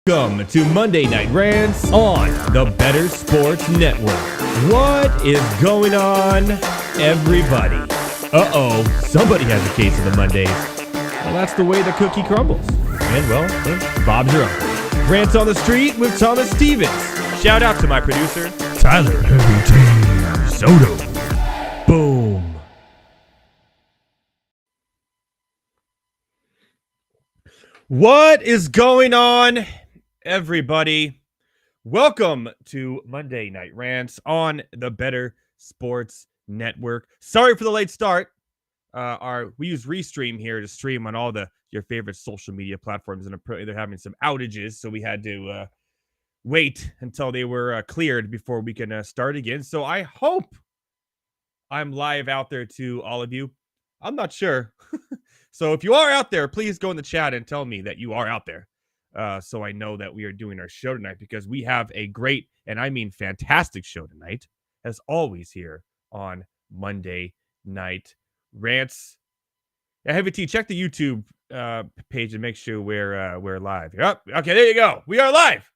Welcome to Monday Night Rants on the Better Sports Network. What is going on, everybody? Somebody has a case of the Mondays. Well, that's the way the cookie crumbles. And, well, Bob's your uncle. Rants on the Street with Thomas Stevens. Shout out to my producer, Tyler Heavy T. Soto. Boom. What is going on, everybody? Welcome to Monday Night Rants on the Better Sports Network. Sorry for the late start. We use Restream here to stream on all your favorite social media platforms, and they're having some outages, so we had to wait until they were cleared before we can start again. So I hope I'm live out there to all of you. I'm not sure. So if you are out there, please go in the chat and tell me that you are out there. So I know that we are doing our show tonight, because we have a great, and I mean fantastic, show tonight, as always here on Monday Night Rants. Yeah, Heavy T, check the YouTube page and make sure we're live. Yep. Okay, there you go. We are live.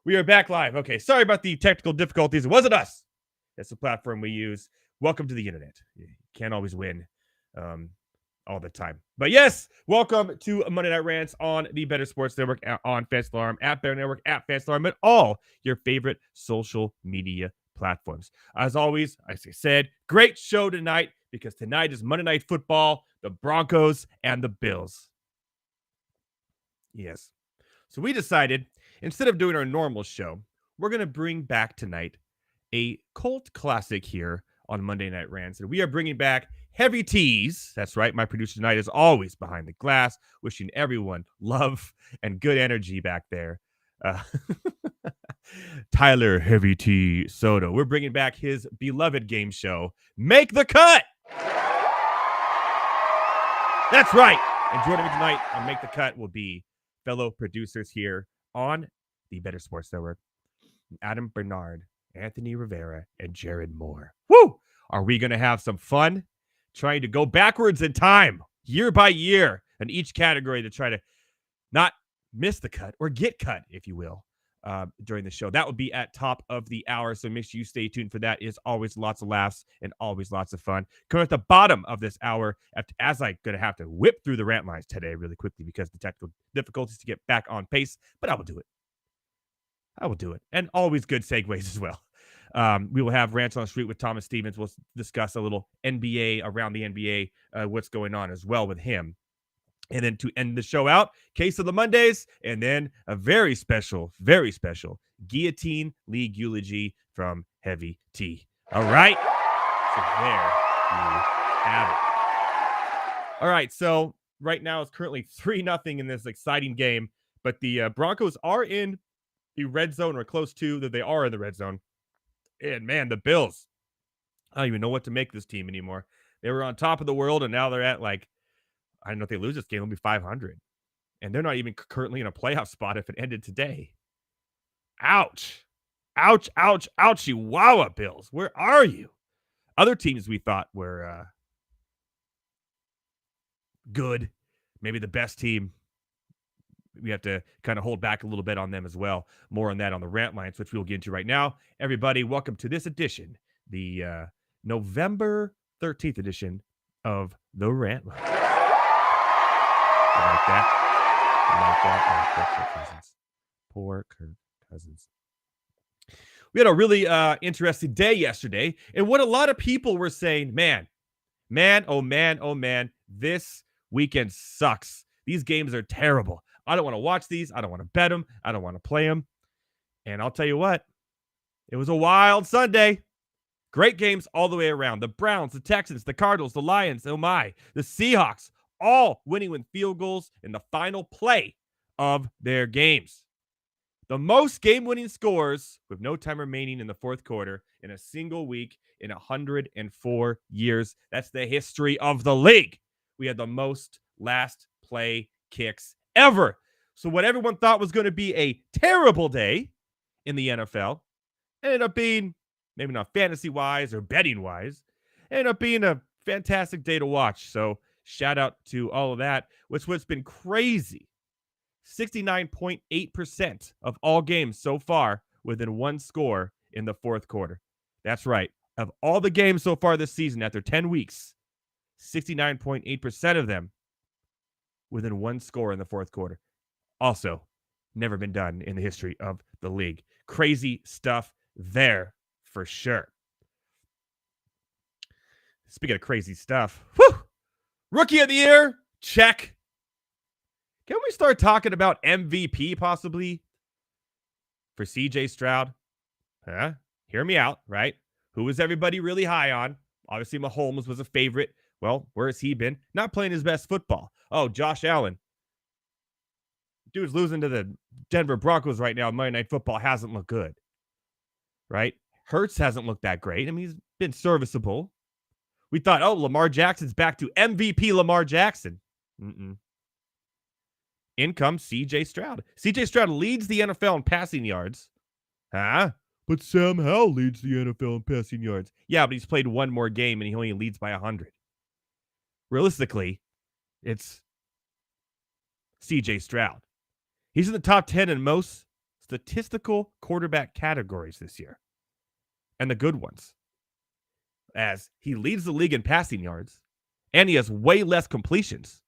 We are back live. Okay, sorry about the technical difficulties. It wasn't us. It's the platform we use. Welcome to the internet. You can't always win all the time. But yes, welcome to Monday Night Rants on the Better Sports Network, on Fantasy Alarm, at Better Network, at Fantasy Alarm, and all your favorite social media platforms. As always, as I said, great show tonight, because tonight is Monday Night Football, the Broncos and the Bills. Yes. So we decided, instead of doing our normal show, we're going to bring back tonight a cult classic here on Monday Night Rants. And we are bringing back Heavy T's. That's right. My producer tonight is always behind the glass, wishing everyone love and good energy back there. Tyler Heavy T. Soto. We're bringing back his beloved game show, Make the Cut. That's right. And joining me tonight on Make the Cut will be fellow producers here on the Better Sports Network, Adam Bernard, Anthony Rivera, and Jared Moore. Woo! Are we going to have some fun trying to go backwards in time, year by year, in each category to try to not miss the cut, or get cut, if you will, during the show? That would be at top of the hour, so make sure you stay tuned for that. It's always lots of laughs and always lots of fun. Coming at the bottom of this hour, as I'm going to have to whip through the rant lines today really quickly because of the technical difficulties to get back on pace, but I will do it. I will do it. And always good segues as well. We will have Rants on the Street with Thomas Stevens. We'll discuss a little NBA, around the NBA, what's going on as well with him. And then to end the show out, Case of the Mondays, and then a very special Guillotine League eulogy from Heavy T. All right? So there you have it. All right, so right now it's currently 3-0 in this exciting game, but the Broncos are in the red zone, or close to that. They are in the red zone. And man, the Bills, I don't even know what to make this team anymore. They were on top of the world, and now they're at, like, I don't know, if they lose this game, it'll be 500. And they're not even currently in a playoff spot if it ended today. Ouch. Ouch, ouch, ouchie. Wow, Bills. Where are you? Other teams we thought were good, maybe the best team, we have to kind of hold back a little bit on them as well. More on that on the rant lines, which we'll get into right now. Everybody, welcome to this edition, the November 13th edition of the Rant Lines. I like that. Oh, poor Kirk Cousins. We had a really interesting day yesterday, and what a lot of people were saying, man, oh man, this weekend sucks. These games are terrible. I don't want to watch these. I don't want to bet them. I don't want to play them. And I'll tell you what, it was a wild Sunday. Great games all the way around. The Browns, the Texans, the Cardinals, the Lions, oh my, the Seahawks, all winning with field goals in the final play of their games. The most game-winning scores with no time remaining in the fourth quarter in a single week in 104 years. That's the history of the league. We had the most last play kicks ever. So what everyone thought was going to be a terrible day in the NFL ended up being, maybe not fantasy-wise or betting-wise, ended up being a fantastic day to watch. So shout out to all of that. What's been crazy 69.8% of all games so far within one score in the fourth quarter. That's right. Of all the games so far this season after 10 weeks, 69.8% of them within one score in the fourth quarter. Also, never been done in the history of the league. Crazy stuff there for sure. Speaking of crazy stuff, Rookie of the Year, check. Can we start talking about MVP possibly for CJ Stroud? Huh? Hear me out, right? Who was everybody really high on? Obviously, Mahomes was a favorite. Well, where has he been? Not playing his best football. Oh, Josh Allen. Dude's losing to the Denver Broncos right now. Monday Night Football hasn't looked good, right? Hurts hasn't looked that great. I mean, he's been serviceable. We thought, oh, Lamar Jackson's back to MVP Lamar Jackson. In comes CJ Stroud. CJ Stroud leads the NFL in passing yards. Huh? But Sam Howell leads the NFL in passing yards. Yeah, but he's played one more game and he only leads by 100. Realistically, it's CJ Stroud. He's in the top 10 in most statistical quarterback categories this year. And the good ones. As he leads the league in passing yards, and he has way less completions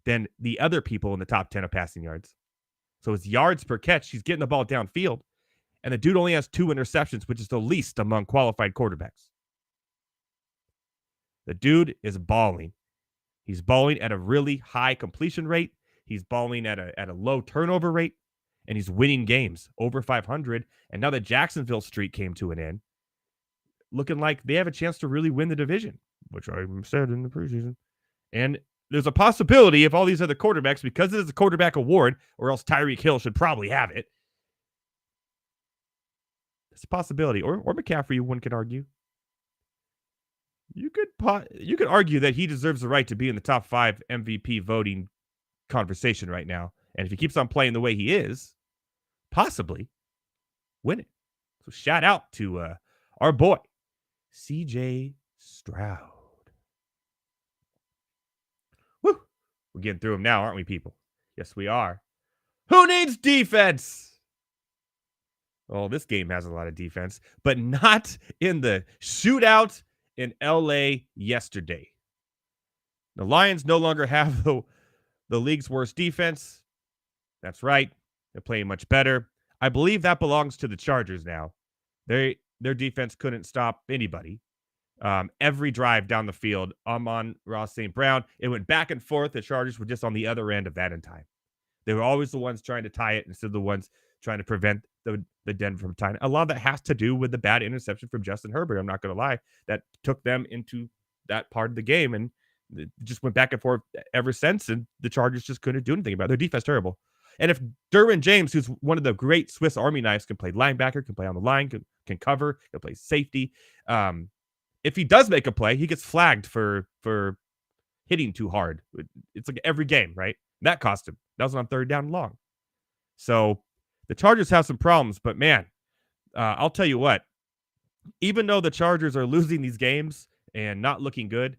than the other people in the top 10 of passing yards. So his yards per catch, he's getting the ball downfield. And the dude only has 2 interceptions, which is the least among qualified quarterbacks. The dude is balling. He's balling at a really high completion rate. He's balling at a low turnover rate. And he's winning games over 500. And now that Jacksonville streak came to an end, looking like they have a chance to really win the division, which I said in the preseason. And there's a possibility if all these other quarterbacks, because it is a quarterback award, or else Tyreek Hill should probably have it. It's a possibility. Or McCaffrey, one could argue. You could argue that he deserves the right to be in the top 5 MVP voting conversation right now. And if he keeps on playing the way he is, possibly win it. So shout out to our boy, CJ Stroud. Woo! We're getting through them now, aren't we, people? Yes, we are. Who needs defense? Well, this game has a lot of defense, but not in the shootout in LA yesterday. The Lions no longer have the league's worst defense. That's right. They're playing much better. I believe that belongs to the Chargers now. Their defense couldn't stop anybody. Every drive down the field, Amon-Ra St. Brown, it went back and forth. The Chargers were just on the other end of that in time. They were always the ones trying to tie it instead of the ones trying to prevent the Denver from tying it. A lot of that has to do with the bad interception from Justin Herbert. I'm not going to lie. That took them into that part of the game, and it just went back and forth ever since, and the Chargers just couldn't do anything about it. Their defense terrible. And if Derwin James, who's one of the great Swiss Army knives, can play linebacker, can play on the line, can cover, can play safety. If he does make a play, he gets flagged for hitting too hard. It's like every game, right? That cost him. That was on 3rd down and long. So the Chargers have some problems, but man, I'll tell you what, even though the Chargers are losing these games and not looking good,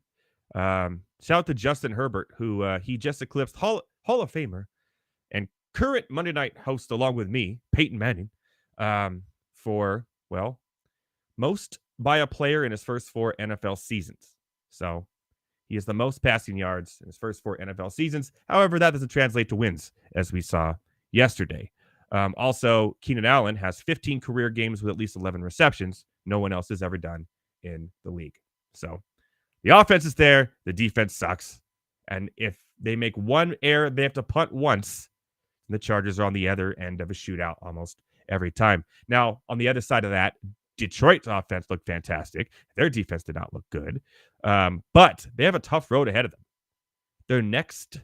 shout out to Justin Herbert, who he just eclipsed Hall of Famer and current Monday night host along with me, Peyton Manning, for, well, most by a player in his first 4 NFL seasons. So he has the most passing yards in his first 4 NFL seasons. However, that doesn't translate to wins, as we saw yesterday. Also, Keenan Allen has 15 career games with at least 11 receptions. No one else has ever done in the league. So the offense is there. The defense sucks. And if they make one error, they have to punt once. And the Chargers are on the other end of a shootout almost every time. Now, on the other side of that, Detroit's offense looked fantastic. Their defense did not look good. But they have a tough road ahead of them. Their next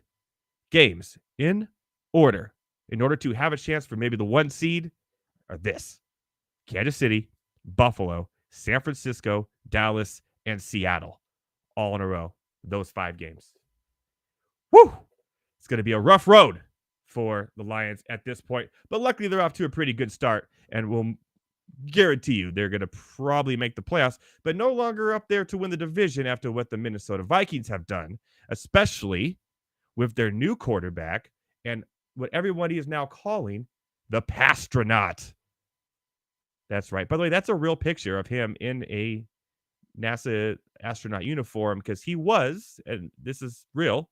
games in order to have a chance for maybe the 1 seed are this: Kansas City, Buffalo, San Francisco, Dallas, and Seattle, all in a row. Those 5 games. Woo! It's going to be a rough road for the Lions at this point, but luckily they're off to a pretty good start, and we'll guarantee you they're going to probably make the playoffs, but no longer up there to win the division after what the Minnesota Vikings have done, especially with their new quarterback and what everybody is now calling the Pastronaut. That's right. By the way, that's a real picture of him in a NASA astronaut uniform because he was, and this is real,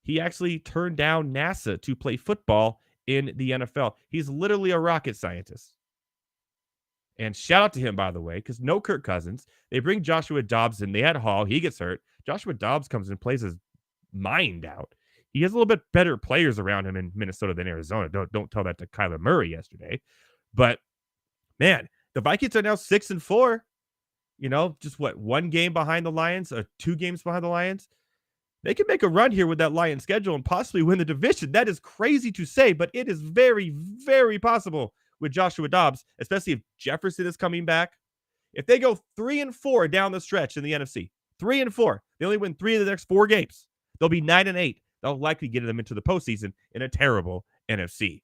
he actually turned down NASA to play football in the NFL. He's literally a rocket scientist. And shout out to him, by the way, because no Kirk Cousins. They bring Joshua Dobbs in. They had Hall. He gets hurt. Joshua Dobbs comes and plays his mind out. He has a little bit better players around him in Minnesota than Arizona. Don't tell that to Kyler Murray yesterday. But, man, the Vikings are now 6-4. You know, just what, 1 game behind the Lions, or 2 games behind the Lions? They can make a run here with that Lions schedule and possibly win the division. That is crazy to say, but it is very, very possible with Joshua Dobbs, especially if Jefferson is coming back. If they go 3-4 down the stretch in the NFC, 3-4, they only win 3 of the next 4 games. They'll be 9-8. They'll likely get them into the postseason in a terrible NFC.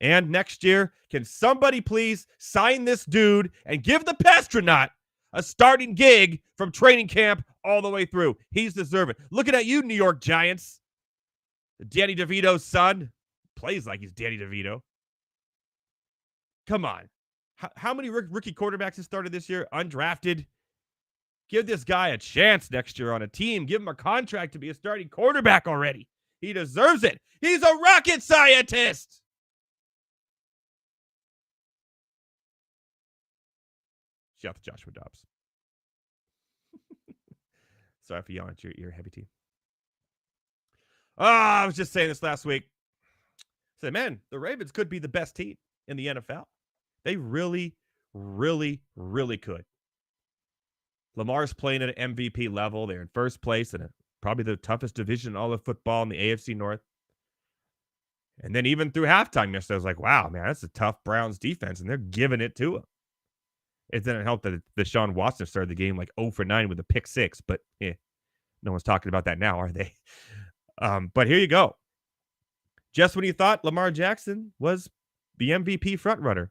And next year, can somebody please sign this dude and give the Pastronaut a starting gig from training camp all the way through? He's deserving. Looking at you, New York Giants. Danny DeVito's son plays like he's Danny DeVito. Come on. How many rookie quarterbacks have started this year? Undrafted. Give this guy a chance next year on a team. Give him a contract to be a starting quarterback already. He deserves it. He's a rocket scientist. Shout out to Joshua Dobbs. Sorry for yelling at your heavy team. I was just saying this last week. I said, man, the Ravens could be the best team in the NFL. They really, really, really could. Lamar's playing at an MVP level. They're in first place in probably the toughest division in all of football in the AFC North. And then even through halftime yesterday, I was like, wow, man, that's a tough Browns defense, and they're giving it to them. It didn't help that Deshaun Watson started the game like 0 for 9 with a pick 6, but no one's talking about that now, are they? But here you go. Just when you thought Lamar Jackson was the MVP frontrunner,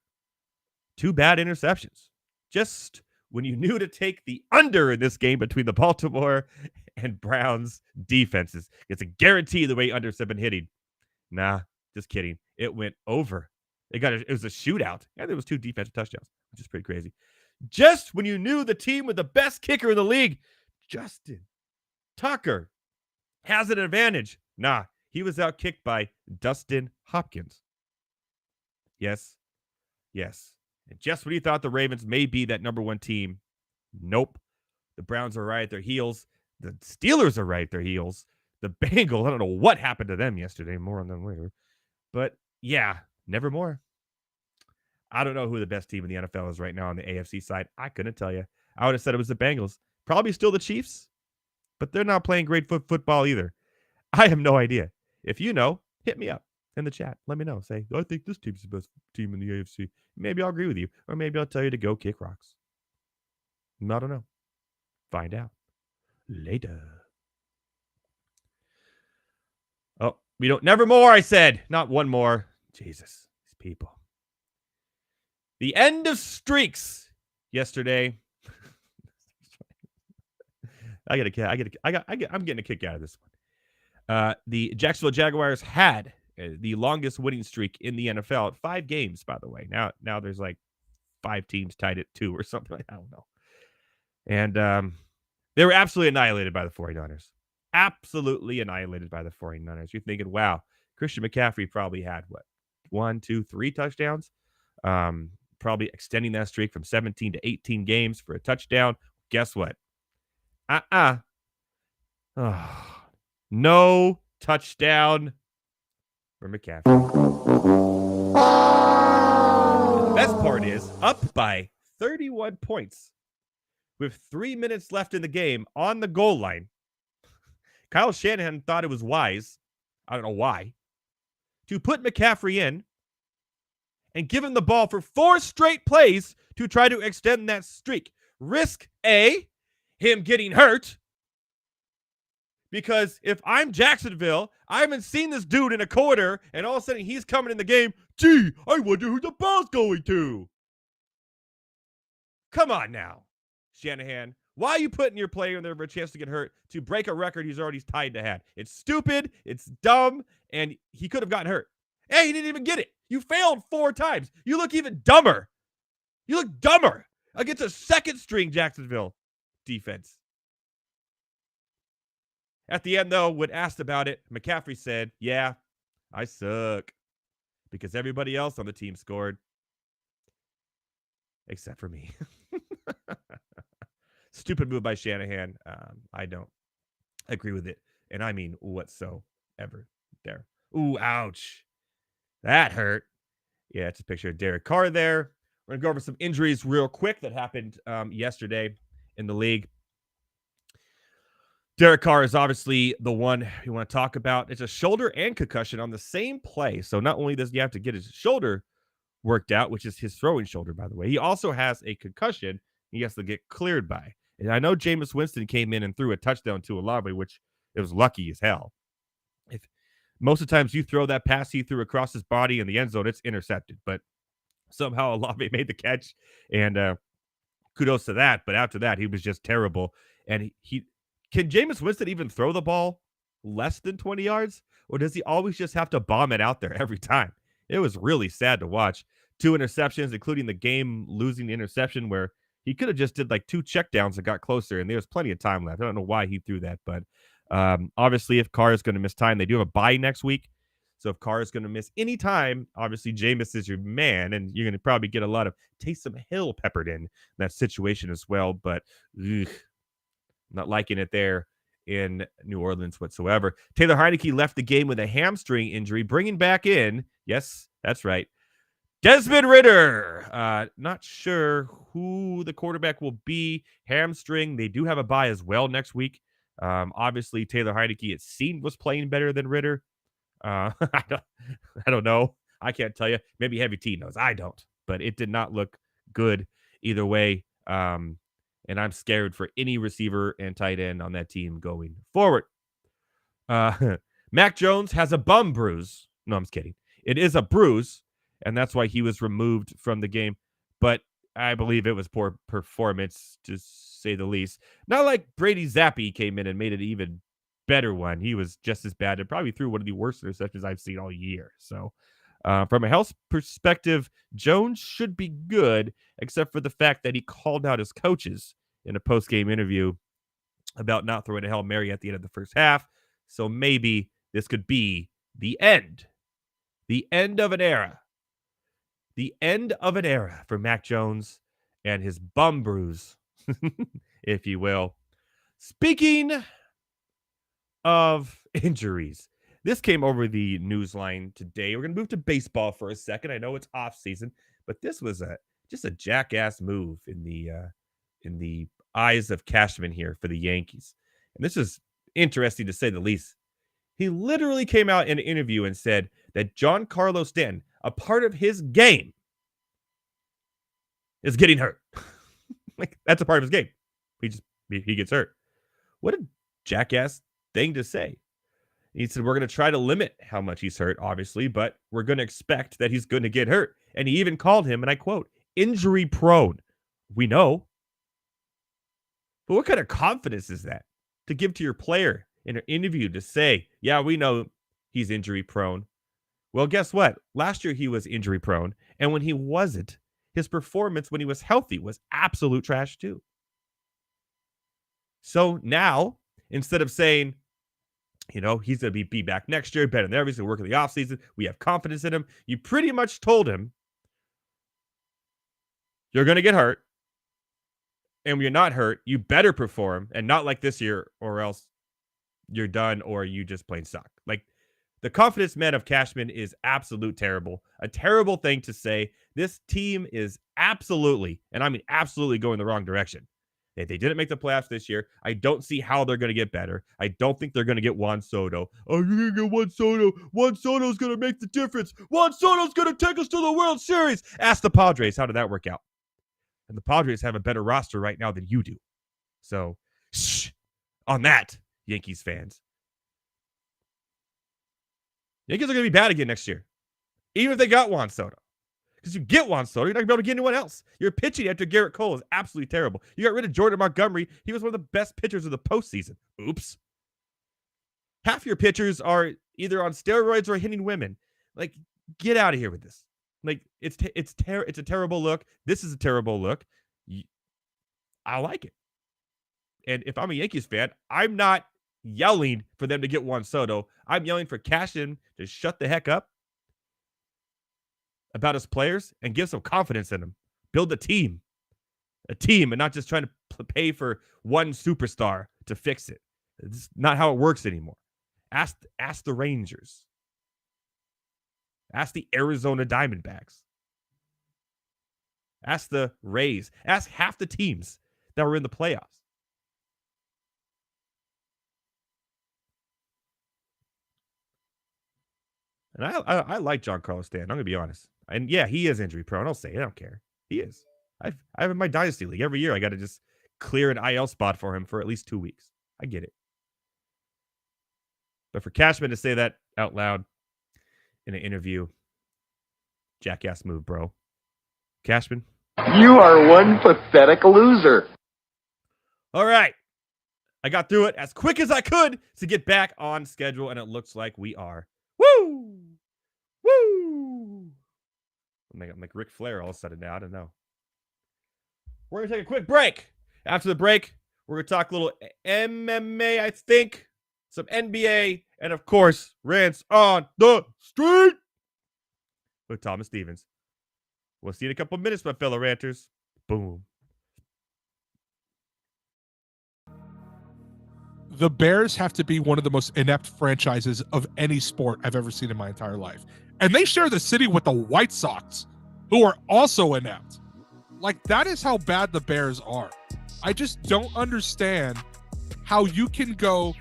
2 bad interceptions. Just when you knew to take the under in this game between the Baltimore and Browns defenses. It's a guarantee the way unders have been hitting. Nah, just kidding. It went over. It was a shootout, and there was 2 defensive touchdowns, which is pretty crazy. Just when you knew the team with the best kicker in the league, Justin Tucker, has an advantage. Nah, he was outkicked by Dustin Hopkins. Yes. And just when you thought the Ravens may be that number 1 team, nope. The Browns are right at their heels. The Steelers are right at their heels. The Bengals, I don't know what happened to them yesterday. More on them later. But yeah, nevermore. I don't know who the best team in the NFL is right now on the AFC side. I couldn't tell you. I would have said it was the Bengals. Probably still the Chiefs, but they're not playing great football either. I have no idea. If you know, hit me up in the chat. Let me know. Say, I think this team's the best team in the AFC. Maybe I'll agree with you, or maybe I'll tell you to go kick rocks. I don't know. Find out later. Oh, we don't. Never more, I said. Not one more. Jesus, these people. The end of streaks yesterday. I'm getting a kick out of this one. The Jacksonville Jaguars had the longest winning streak in the NFL at 5 games, by the way. Now there's like 5 teams tied at 2 or something like that. I don't know. And they were absolutely annihilated by the 49ers. Absolutely annihilated by the 49ers. You're thinking, wow, Christian McCaffrey probably had, 1, 2, 3 touchdowns? Probably extending that streak from 17 to 18 games for a touchdown. Guess what? No touchdown for McCaffrey. The best part is, up by 31 points with 3 minutes left in the game on the goal line, Kyle Shanahan thought it was wise, I don't know why, to put McCaffrey in and give him the ball for 4 straight plays to try to extend that streak. Risk A, him getting hurt. Because if I'm Jacksonville, I haven't seen this dude in a quarter, and all of a sudden he's coming in the game. Gee, I wonder who the ball's going to. Come on now, Shanahan. Why are you putting your player in there for a chance to get hurt to break a record he's already tied to have? It's stupid. It's dumb. And he could have gotten hurt. Hey, he didn't even get it. You failed 4 times. You look even dumber. You look dumber against a second-string Jacksonville defense. At the end, though, when asked about it, McCaffrey said, yeah, I suck. Because everybody else on the team scored. Except for me. Stupid move by Shanahan. I don't agree with it. And I mean whatsoever there. Ooh, ouch. That hurt. Yeah, it's a picture of Derek Carr there. We're going to go over some injuries real quick that happened yesterday in the league. Derek Carr is obviously the one we want to talk about. It's a shoulder and concussion on the same play. So not only does he have to get his shoulder worked out, which is his throwing shoulder, by the way, he also has a concussion he has to get cleared by. And I know Jameis Winston came in and threw a touchdown to Olave, which it was lucky as hell. If most of the times you throw that pass he threw across his body in the end zone, it's intercepted. But somehow Olave made the catch, and kudos to that. But after that, he was just terrible. And he can Jameis Winston even throw the ball less than 20 yards? Or does he always just have to bomb it out there every time? It was really sad to watch. 2 interceptions, including the game-losing interception where he could have just did like 2 checkdowns and got closer, and there was plenty of time left. I don't know why he threw that, but obviously if Carr is going to miss time, they do have a bye next week. So if Carr is going to miss any time, obviously Jameis is your man, and you're going to probably get a lot of Taysom Hill peppered in that situation as well. But not liking it there in New Orleans whatsoever. Taylor Heineke left the game with a hamstring injury, bringing back in, yes, that's right, Desmond Ridder. Not sure who the quarterback will be. Hamstring. They do have a bye as well next week. Obviously, Taylor Heineke, it seemed, was playing better than Ridder. I don't know. I can't tell you. Maybe Heavy T knows. I don't. But it did not look good either way. And I'm scared for any receiver and tight end on that team going forward. Mac Jones has a bum bruise. No, I'm just kidding. It is a bruise, and that's why he was removed from the game. But I believe it was poor performance, to say the least. Not like Brady Zappi came in and made it even better one. He was just as bad and probably threw one of the worst interceptions I've seen all year. So from a health perspective, Jones should be good, except for the fact that he called out his coaches in a post-game interview about not throwing a Hail Mary at the end of the first half. So maybe this could be the end of an era. The end of an era for Mac Jones and his bum bruise, if you will. Speaking of injuries, this came over the news line today. We're going to move to baseball for a second. I know it's off season, but this was just a jackass move in the eyes of Cashman here for the Yankees. And this is interesting to say the least. He literally came out in an interview and said that Giancarlo Stanton, a part of his game, is getting hurt. Like, that's a part of his game. He gets hurt. What a jackass thing to say. He said, we're going to try to limit how much he's hurt, obviously, but we're going to expect that he's going to get hurt. And he even called him, and I quote, injury prone. We know. But what kind of confidence is that to give to your player in an interview to say, yeah, we know he's injury prone? Well, guess what? Last year he was injury prone. And when he wasn't, his performance when he was healthy was absolute trash too. So now, instead of saying, he's going to be back next year, better than ever, he's going to work in the offseason, we have confidence in him, you pretty much told him, you're going to get hurt. And when you're not hurt, you better perform, and not like this year, or else you're done, or you just plain suck. Like, the confidence man of Cashman is absolute terrible. A terrible thing to say. This team is absolutely, and I mean absolutely, going the wrong direction. If they didn't make the playoffs this year, I don't see how they're going to get better. I don't think they're going to get Juan Soto. Oh, you're going to get Juan Soto. Juan Soto's going to make the difference. Juan Soto's going to take us to the World Series. Ask the Padres. How did that work out? And the Padres have a better roster right now than you do. So, shh on that, Yankees fans. Yankees are going to be bad again next year, even if they got Juan Soto. because you get Juan Soto. You're not going to be able to get anyone else. Your pitching after Garrett Cole is absolutely terrible. You got rid of Jordan Montgomery. He was one of the best pitchers of the postseason. Oops. Half your pitchers are either on steroids or hitting women. Like, get out of here with this. Like, it's a terrible look. This is a terrible look. I like it. And if I'm a Yankees fan, I'm not yelling for them to get Juan Soto. I'm yelling for Cashman to shut the heck up about his players and give some confidence in them. Build a team, and not just trying to pay for one superstar to fix it. It's not how it works anymore. Ask the Rangers. Ask the Arizona Diamondbacks. Ask the Rays. Ask half the teams that were in the playoffs. And I like Giancarlo Stanton. I'm going to be honest. And yeah, he is injury prone. I'll say it. I don't care. He is. I have in my dynasty league every year. I got to just clear an IL spot for him for at least 2 weeks. I get it. But for Cashman to say that out loud in an interview, jackass move, bro. Cashman, you are one pathetic loser. All right. I got through it as quick as I could to get back on schedule, and it looks like we are. Woo! Woo! I'm like Ric Flair all of a sudden now. I don't know. We're going to take a quick break. After the break, we're going to talk a little MMA, I think, some NBA, and of course, Rants on the Street with Thomas Stevens. We'll see you in a couple of minutes, my fellow ranters. Boom. The Bears have to be one of the most inept franchises of any sport I've ever seen in my entire life. And they share the city with the White Sox, who are also inept. Like, that is how bad the Bears are. I just don't understand how you can go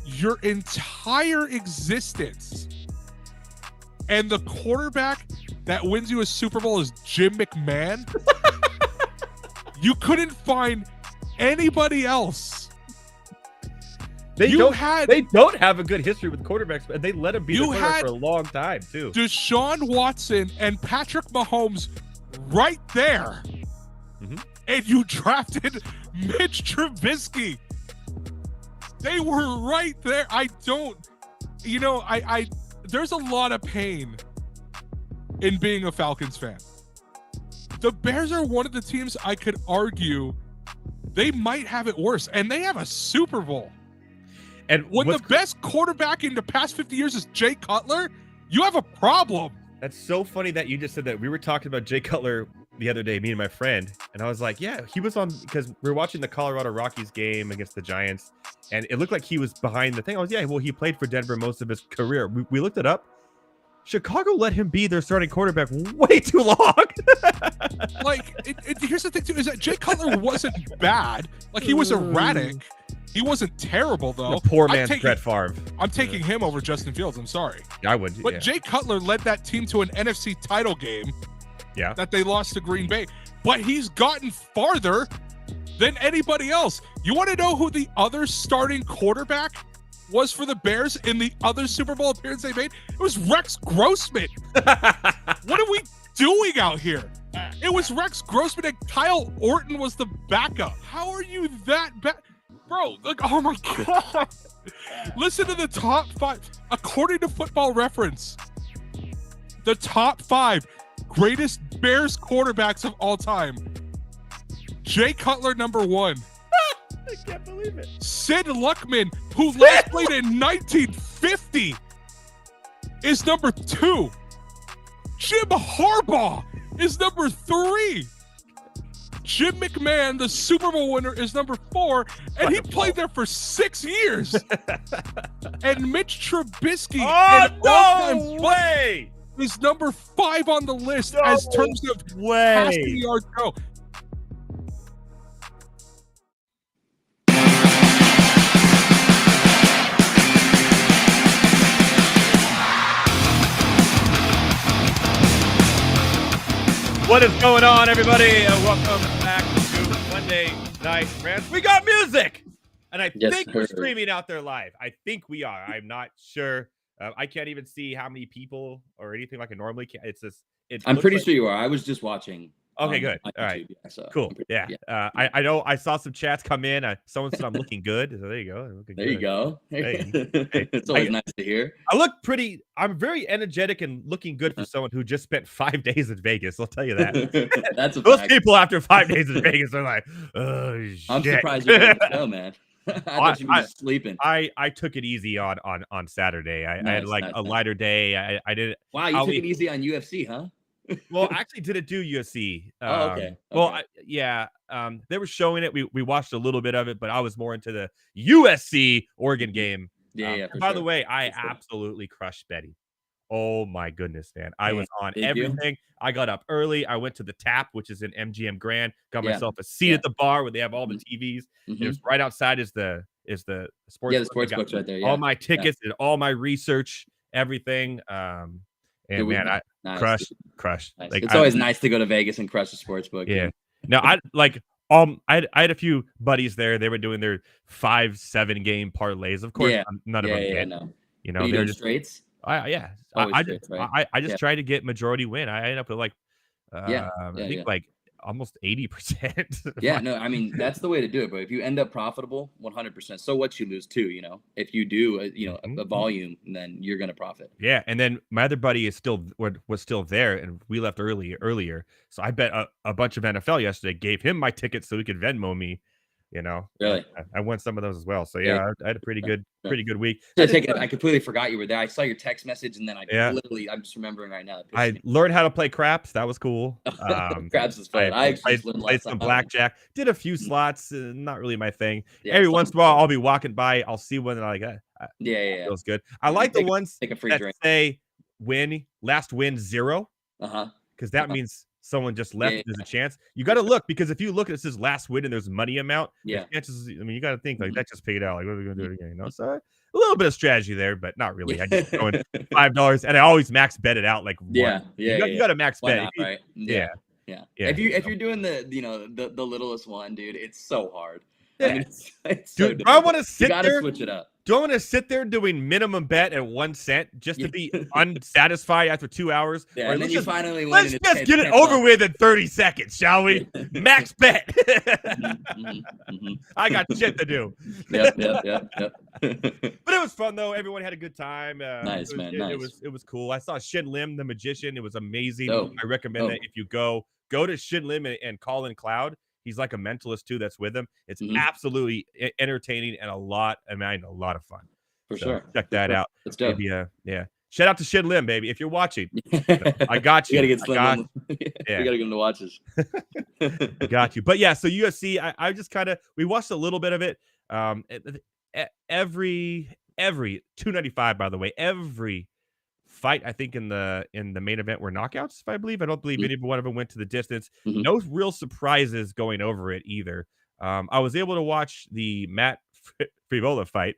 your entire existence and the quarterback that wins you a Super Bowl is Jim McMahon. You couldn't find anybody else. They don't have a good history with quarterbacks, but they let him be the quarterback for a long time, too. Deshaun Watson and Patrick Mahomes right there. Mm-hmm. And you drafted Mitch Trubisky. They were right there. I there's a lot of pain in being a Falcons fan. The Bears are one of the teams I could argue they might have it worse, and they have a Super Bowl. And when the best quarterback in the past 50 years is Jay Cutler, you have a problem. That's so funny that you just said that. We were talking about Jay Cutler the other day, me and my friend, and I was like, yeah, he was on, because we were watching the Colorado Rockies game against the Giants, and it looked like he was behind the thing. I was, yeah, well, he played for Denver most of his career. We looked it up. Chicago let him be their starting quarterback way too long. Like, here's the thing, too, is that Jay Cutler wasn't bad. Like, he was erratic. He wasn't terrible, though. The poor man's Brett Favre. I'm taking him over Justin Fields. I'm sorry. I would. But yeah. Jay Cutler led that team to an NFC title game. Yeah. That they lost to Green Bay. But he's gotten farther than anybody else. You want to know who the other starting quarterback was for the Bears in the other Super Bowl appearance they made? It was Rex Grossman. What are we doing out here? It was Rex Grossman and Kyle Orton was the backup. How are you that bad? Bro, like, oh my God. Listen to the top 5. According to Football Reference, the top 5 greatest Bears quarterbacks of all time. Jay Cutler, number 1. I can't believe it. Sid Luckman, who last played in 1950, is number 2. Jim Harbaugh is number 3. Jim McMahon, the Super Bowl winner, is number 4, and he played there for 6 years. And Mitch Trubisky, is number 5 on the list as terms of passing yards go. What is going on, everybody? Welcome back to Monday Night Rants. We got music! And I think we're streaming out there live. I think we are. I'm not sure. I can't even see how many people or anything like I normally can. It's just I'm pretty sure you are. I was just watching. Okay, good. On All right. YouTube. Yeah, so Cool. Yeah. I know I saw some chats come in. Someone said I'm looking good. So there you go. There you go. Hey, it's always nice to hear. I look pretty. I'm very energetic and looking good for someone who just spent 5 days in Vegas. I'll tell you that. That's a Most fact. people after 5 days in Vegas are like, oh, shit. I'm surprised you didn't go, man. I thought you were just sleeping. I took it easy on Saturday. I had like a lighter day. I didn't. Wow, you took it easy on UFC, huh? Well, I actually didn't do UFC. Okay. Well, they were showing it. We watched a little bit of it, but I was more into the USC Oregon game. Yeah. By the way, I absolutely crushed Betty. Oh my goodness, man! I was on everything. I got up early. I went to the Tap, which is in MGM Grand. Got myself a seat at the bar where they have all the TVs. It was right outside. Is the sports? Yeah, the sports book's right there. Yeah. All my tickets and all my research, everything. And man, I crushed. Nice. Like, it's always nice to go to Vegas and crush a sports book. Yeah. Now I had a few buddies there. They were doing their 5-7 game parlays. Of course, none of them did. No. You know, they're just straights. I just tried to get majority win. I ended up with like I think like almost 80%. Yeah, no, I mean that's the way to do it. But if you end up profitable, 100%. So what you lose too, you know. If you do, a volume, then you're gonna profit. Yeah, and then my other buddy was still there, and we left earlier. So I bet a bunch of NFL yesterday. Gave him my tickets so he could Venmo me. You know, really, I won some of those as well. So I had a pretty good week. I completely forgot you were there. I saw your text message, and then I'm just remembering right now. I learned how to play craps. That was cool. Craps is fun. I played some blackjack. Did a few slots. Not really my thing. Every once in a while, I'll be walking by. I'll see one that I like. Feels good. I like the ones that say last win 0. Because that means someone just left. There's a chance. You got to look, because if you look at it says last win and there's money amount, chances, I mean, you got to think like that just paid out. Like, what are we gonna do it again? You know, so a little bit of strategy there, but not really. I just going $5, and I always max bet it out like one. You got to max bet. Not, right? Yeah. If you're doing the littlest one, dude, it's so hard. Yeah. I mean, it's dude, do I want to sit there? Switch it up. Do I want to sit there doing minimum bet at 1 cent just to be unsatisfied after 2 hours? Yeah, and then you finally win. Let's just get it over with in 30 seconds, shall we? Max bet. I got shit to do. Yep. But it was fun though. Everyone had a good time. Nice, man. It was cool. I saw Shin Lim, the magician. It was amazing. Oh. I recommend that if you go to Shin Lim and Colin Cloud. He's like a mentalist too that's with him. It's absolutely entertaining and a lot of fun. For sure. Check that out. Let's do it. Shout out to Shin Lim, baby. If you're watching, I got you. We gotta get him to watch us. I got you. But yeah, so UFC, I just we watched a little bit of it. Every 295, by the way, every fight I think in the main event were knockouts, if I believe. I don't believe any one of them went to the distance. No real surprises going over it either. I was able to watch the Matt Frivola fight.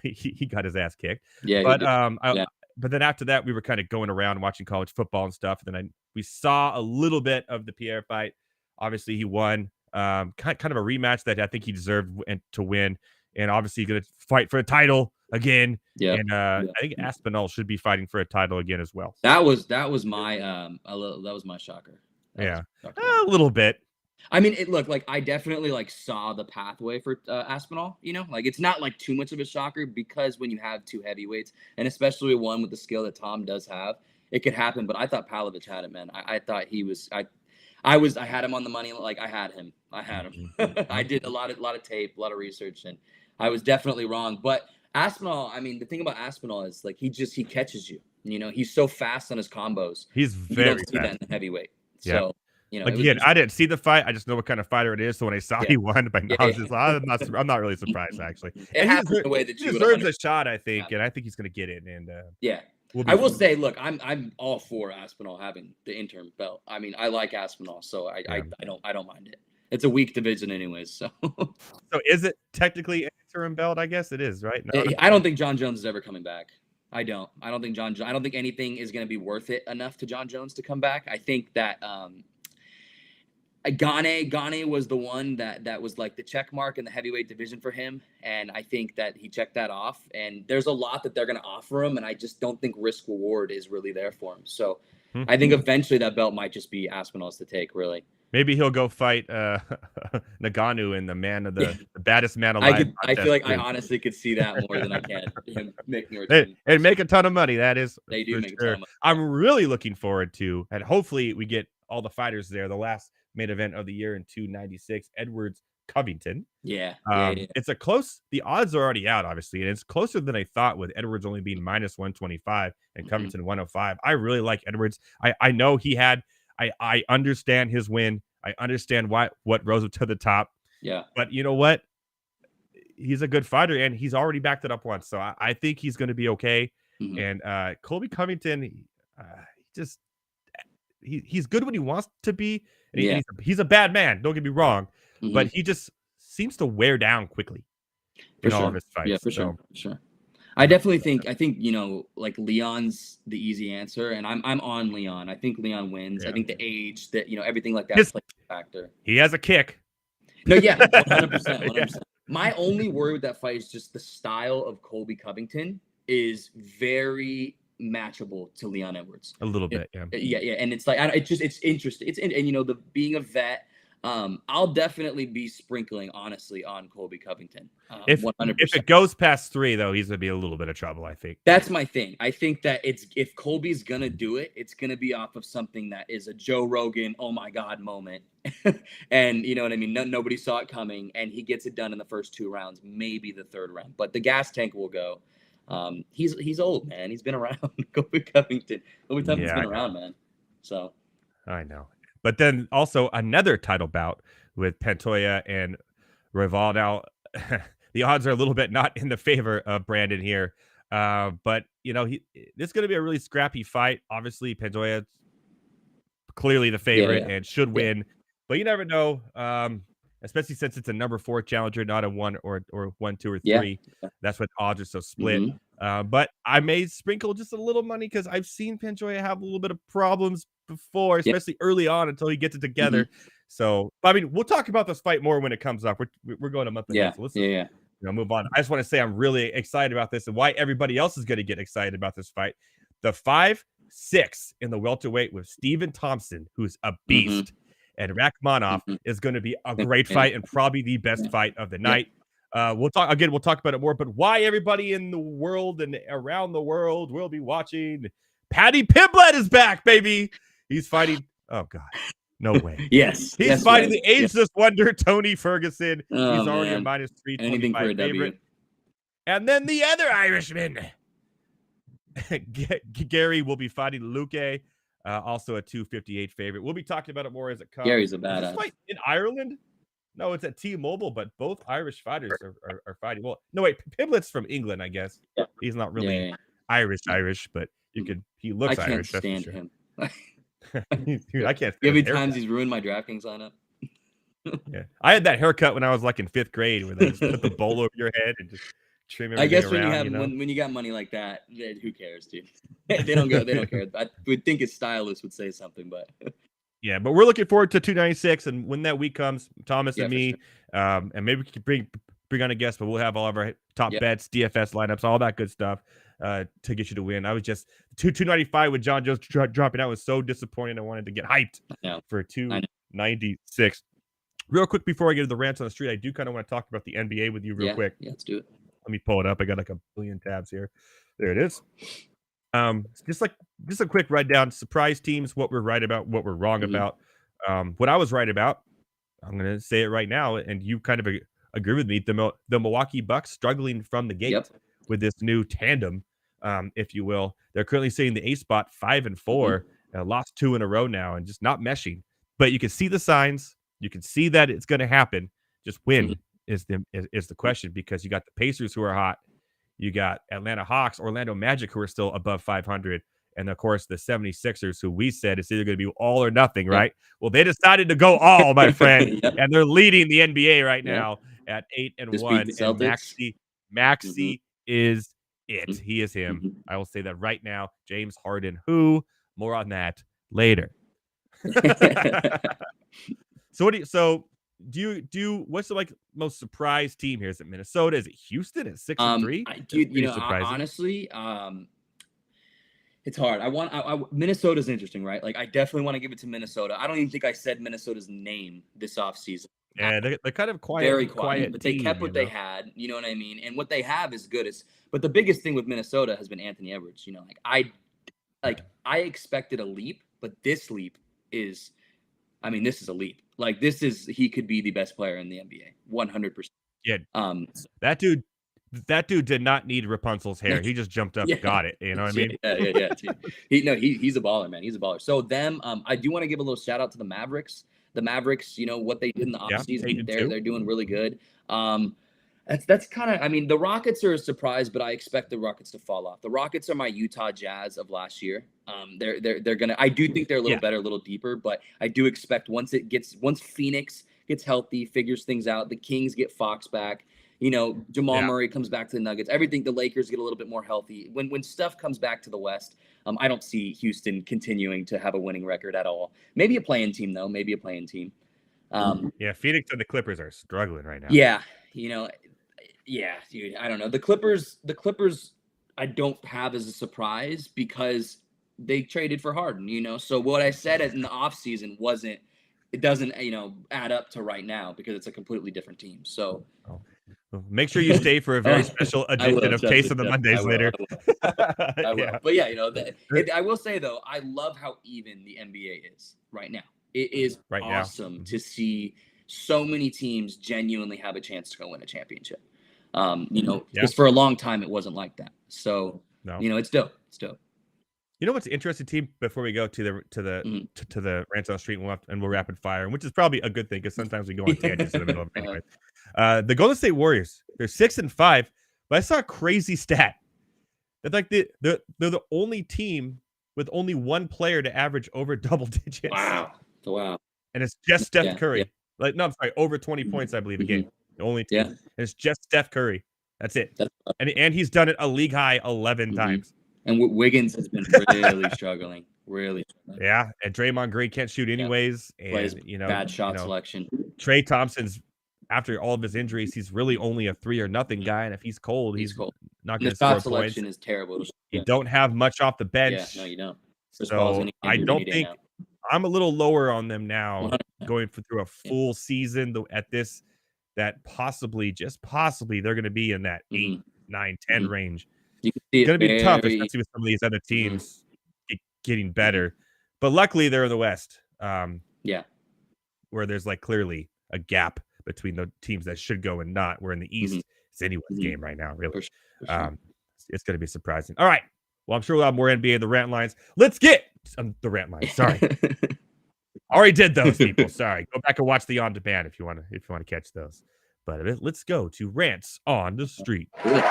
He got his ass kicked. But then after that, we were kind of going around watching college football and stuff. And then we saw a little bit of the Pierre fight. Obviously, he won. Kind of a rematch that I think he deserved to win. And obviously, going to fight for a title again. I think Aspinall should be fighting for a title again as well. That was my shocker. A little bit. I mean, it looked like I definitely saw the pathway for Aspinall. You know, like it's not like too much of a shocker, because when you have two heavyweights, and especially one with the skill that Tom does have, it could happen. But I thought Pavlovich had it, man. I thought he was. I had him on the money. Like I had him. I did a lot of tape, a lot of research, and I was definitely wrong. But Aspinall, I mean, the thing about Aspinall is like he catches you. You know, he's so fast on his combos. He's very you don't see that in the heavyweight. So again, I didn't see the fight. I just know what kind of fighter it is. So when I saw he won, but I'm not really surprised actually. It happened the way that he deserves a shot, I think, and I think he's going to get it. And I will say, look, I'm all for Aspinall having the interim belt. I mean, I like Aspinall, so I don't mind it. It's a weak division anyways. So is it technically an interim belt? I guess it is, right? No. I don't think John Jones is ever coming back. I don't think I don't think anything is going to be worth it enough to John Jones to come back. I think that Gane was the one that was like the check mark in the heavyweight division for him, and I think that he checked that off. And there's a lot that they're going to offer him, and I just don't think risk reward is really there for him. So I think eventually that belt might just be Aspinall's to take, really. Maybe he'll go fight Nagano in the baddest man alive. I feel like I honestly could see that more than I can him making a return. And make a ton of money. That is, they do make a ton of money. I'm really looking forward to, and hopefully we get all the fighters there. The last main event of the year in 296, Edwards Covington. Yeah. It's a close. The odds are already out, obviously, and it's closer than I thought, with Edwards only being minus 125 and Covington 105. I really like Edwards. I know he had. I understand his win. I understand what rose him to the top. Yeah. But you know what? He's a good fighter, and he's already backed it up once. So I think he's going to be okay. And Colby Covington, he's good when he wants to be. And he's a bad man. Don't get me wrong. But he just seems to wear down quickly in all of his fights. Yeah, for sure. I definitely think like Leon's the easy answer, and I'm on Leon. I think Leon wins. I think the age, that everything like that plays a factor. He has a kick. No, yeah, 100%. Yeah. My only worry with that fight is just the style of Colby Covington is very matchable to Leon Edwards. A little bit, yeah. Yeah, and it's like it's interesting. And being a vet. I'll definitely be sprinkling, honestly, on Colby Covington. 100%. If it goes past 3, though, he's gonna be a little bit of trouble, I think. That's my thing. I think that if Colby's gonna do it, it's gonna be off of something that is a Joe Rogan, oh my God moment. And you know what I mean? Nobody saw it coming, and he gets it done in the first 2 rounds, maybe the 3rd round. But the gas tank will go. He's old, man. He's been around. Colby Covington. Colby Covington's been around, man. So I know. But then also another title bout with Pantoja and Rival. Now, the odds are a little bit not in the favor of Brandon here. But, this is going to be a really scrappy fight. Obviously, Pantoja clearly the favorite and should win. But you never know, especially since it's a number 4 challenger, not a 1 or 1, 2, or 3. Yeah. That's what odds are so split. But I may sprinkle just a little money because I've seen Pantoja have a little bit of problems before, especially early on, until he gets it together. So, I mean, we'll talk about this fight more when it comes up. We're going a month ahead. So let's move on. I just want to say I'm really excited about this and why everybody else is going to get excited about this fight. The 5'6" in the welterweight with Stephen Thompson, who's a beast, and Rakhmonov is going to be a great fight and probably the best fight of the night. We'll talk about it more, but why everybody in the world and around the world will be watching. Paddy Pimblett is back, baby. He's fighting. Oh God, no way. Yes, he's fighting the ageless wonder Tony Ferguson. Oh, he's already a minus 325 favorite. And then the other Irishman, Gary, will be fighting Luque, also a 258 favorite. We'll be talking about it more as it comes. Gary's a badass. Fight in Ireland. No, it's at T-Mobile, but both Irish fighters are fighting. Well, no, wait, Pimblett's from England, I guess. Yeah. He's not really Irish, but he looks Irish. I can't stand him. Dude, I can't. How many times he's ruined my DraftKings lineup? Yeah, I had that haircut when I was like in 5th grade, where they just put the bowl over your head and just trim everything. I guess around, when you got money like that, who cares, dude? They don't care. I would think his stylist would say something, but yeah. But we're looking forward to 296, and when that week comes, Thomas and me, and maybe we can bring on a guest, but we'll have all of our top bets, DFS lineups, all that good stuff. To get you to win. I was just 295 with John Jones dropping out was so disappointing. I wanted to get hyped for 296. Real quick before I get to the rants on the street, I do kind of want to talk about the NBA with you real quick. Yeah, let's do it. Let me pull it up. I got like a billion tabs here. There it is. Just a quick rundown. Surprise teams, what we're right about, what we're wrong about. What I was right about, I'm going to say it right now, and you kind of agree with me. The Milwaukee Bucks struggling from the gate with this new tandem. If you will, they're currently sitting the A spot 5-4, lost 2 in a row now, and just not meshing. But you can see the signs. You can see that it's going to happen. Just when is the question, because you got the Pacers who are hot, you got Atlanta Hawks, Orlando Magic who are still above 500, and of course the 76ers who we said it's either going to be all or nothing, right? Well, they decided to go all, my friend, and they're leading the NBA right now at 8-1. And Maxey is it. He is him. I will say that right now. James Harden, who? More on that later. So do you what's the most surprise team here? Is it Minnesota? Is it Houston at 6-3? Dude, honestly, it's hard. Minnesota's interesting, right? Like, I definitely want to give it to Minnesota. I don't even think I said Minnesota's name this offseason. Yeah, they're kind of quiet, very quiet, but they team, kept what they had. You know what I mean? And what they have is good. But the biggest thing with Minnesota has been Anthony Edwards. You know, I expected a leap, but this leap is, this is a leap. Like, he could be the best player in the NBA, 100%. Yeah. That dude did not need Rapunzel's hair. He just jumped up and got it. You know what I mean? Yeah. He's a baller, man. He's a baller. So I do want to give a little shout out to the Mavericks. The Mavericks, what they did in the offseason, they're doing really good. That's kind of, the Rockets are a surprise, but I expect the Rockets to fall off. The Rockets are my Utah Jazz of last year. They're gonna. I do think they're a little better, a little deeper, but I do expect once Phoenix gets healthy, figures things out, the Kings get Fox back. Jamal Murray comes back to the Nuggets. Everything, the Lakers get a little bit more healthy. When stuff comes back to the West, I don't see Houston continuing to have a winning record at all. Maybe a play-in team, though. Maybe a play-in team. Phoenix and the Clippers are struggling right now. Yeah, dude. I don't know. The Clippers, I don't have as a surprise because they traded for Harden. So what I said in the offseason doesn't add up to right now because it's a completely different team. So. Make sure you stay for a very special edition of Case of the Mondays later. I will. But I will say though, I love how even the NBA is right now. It is awesome to see so many teams genuinely have a chance to go win a championship. Because for a long time it wasn't like that. So it's dope. It's dope. You know what's an interesting team before we go to the Rants on the Street and we'll rapid fire, which is probably a good thing because sometimes we go on tangents in the middle of it anyway. The Golden State Warriors, they're 6-5, but I saw a crazy stat that they're the only team with only one player to average over double digits. Wow. And it's just Steph Curry. Over 20 points, I believe, a game. The only team. And it's just Steph Curry. That's it. And he's done it a league high 11 times. And Wiggins has been really struggling. Really struggling. Yeah, and Draymond Green can't shoot anyways. Plays And bad shot selection. Trey Thompson's, after all of his injuries, he's really only a 3 or nothing guy. And if he's cold, he's cold. Not going to score points. The shot selection is terrible. You don't have much off the bench. Yeah, no, you don't. So I don't think I'm a little lower on them now, going through a full season at this, that possibly, just possibly, they're going to be in that 8, 9, 10 range. It's going to be tough, especially with some of these other teams getting better. But luckily, they're in the West. Where there's clearly a gap between the teams that should go and not. We're in the East. It's anyone's game right now, really. For sure. It's going to be surprising. All right. Well, I'm sure we'll have more NBA the rant lines. Let's get the rant lines. Sorry. Already did those, people. Sorry. Go back and watch the on demand if you want to catch those. But let's go to Rants on the Street. We're going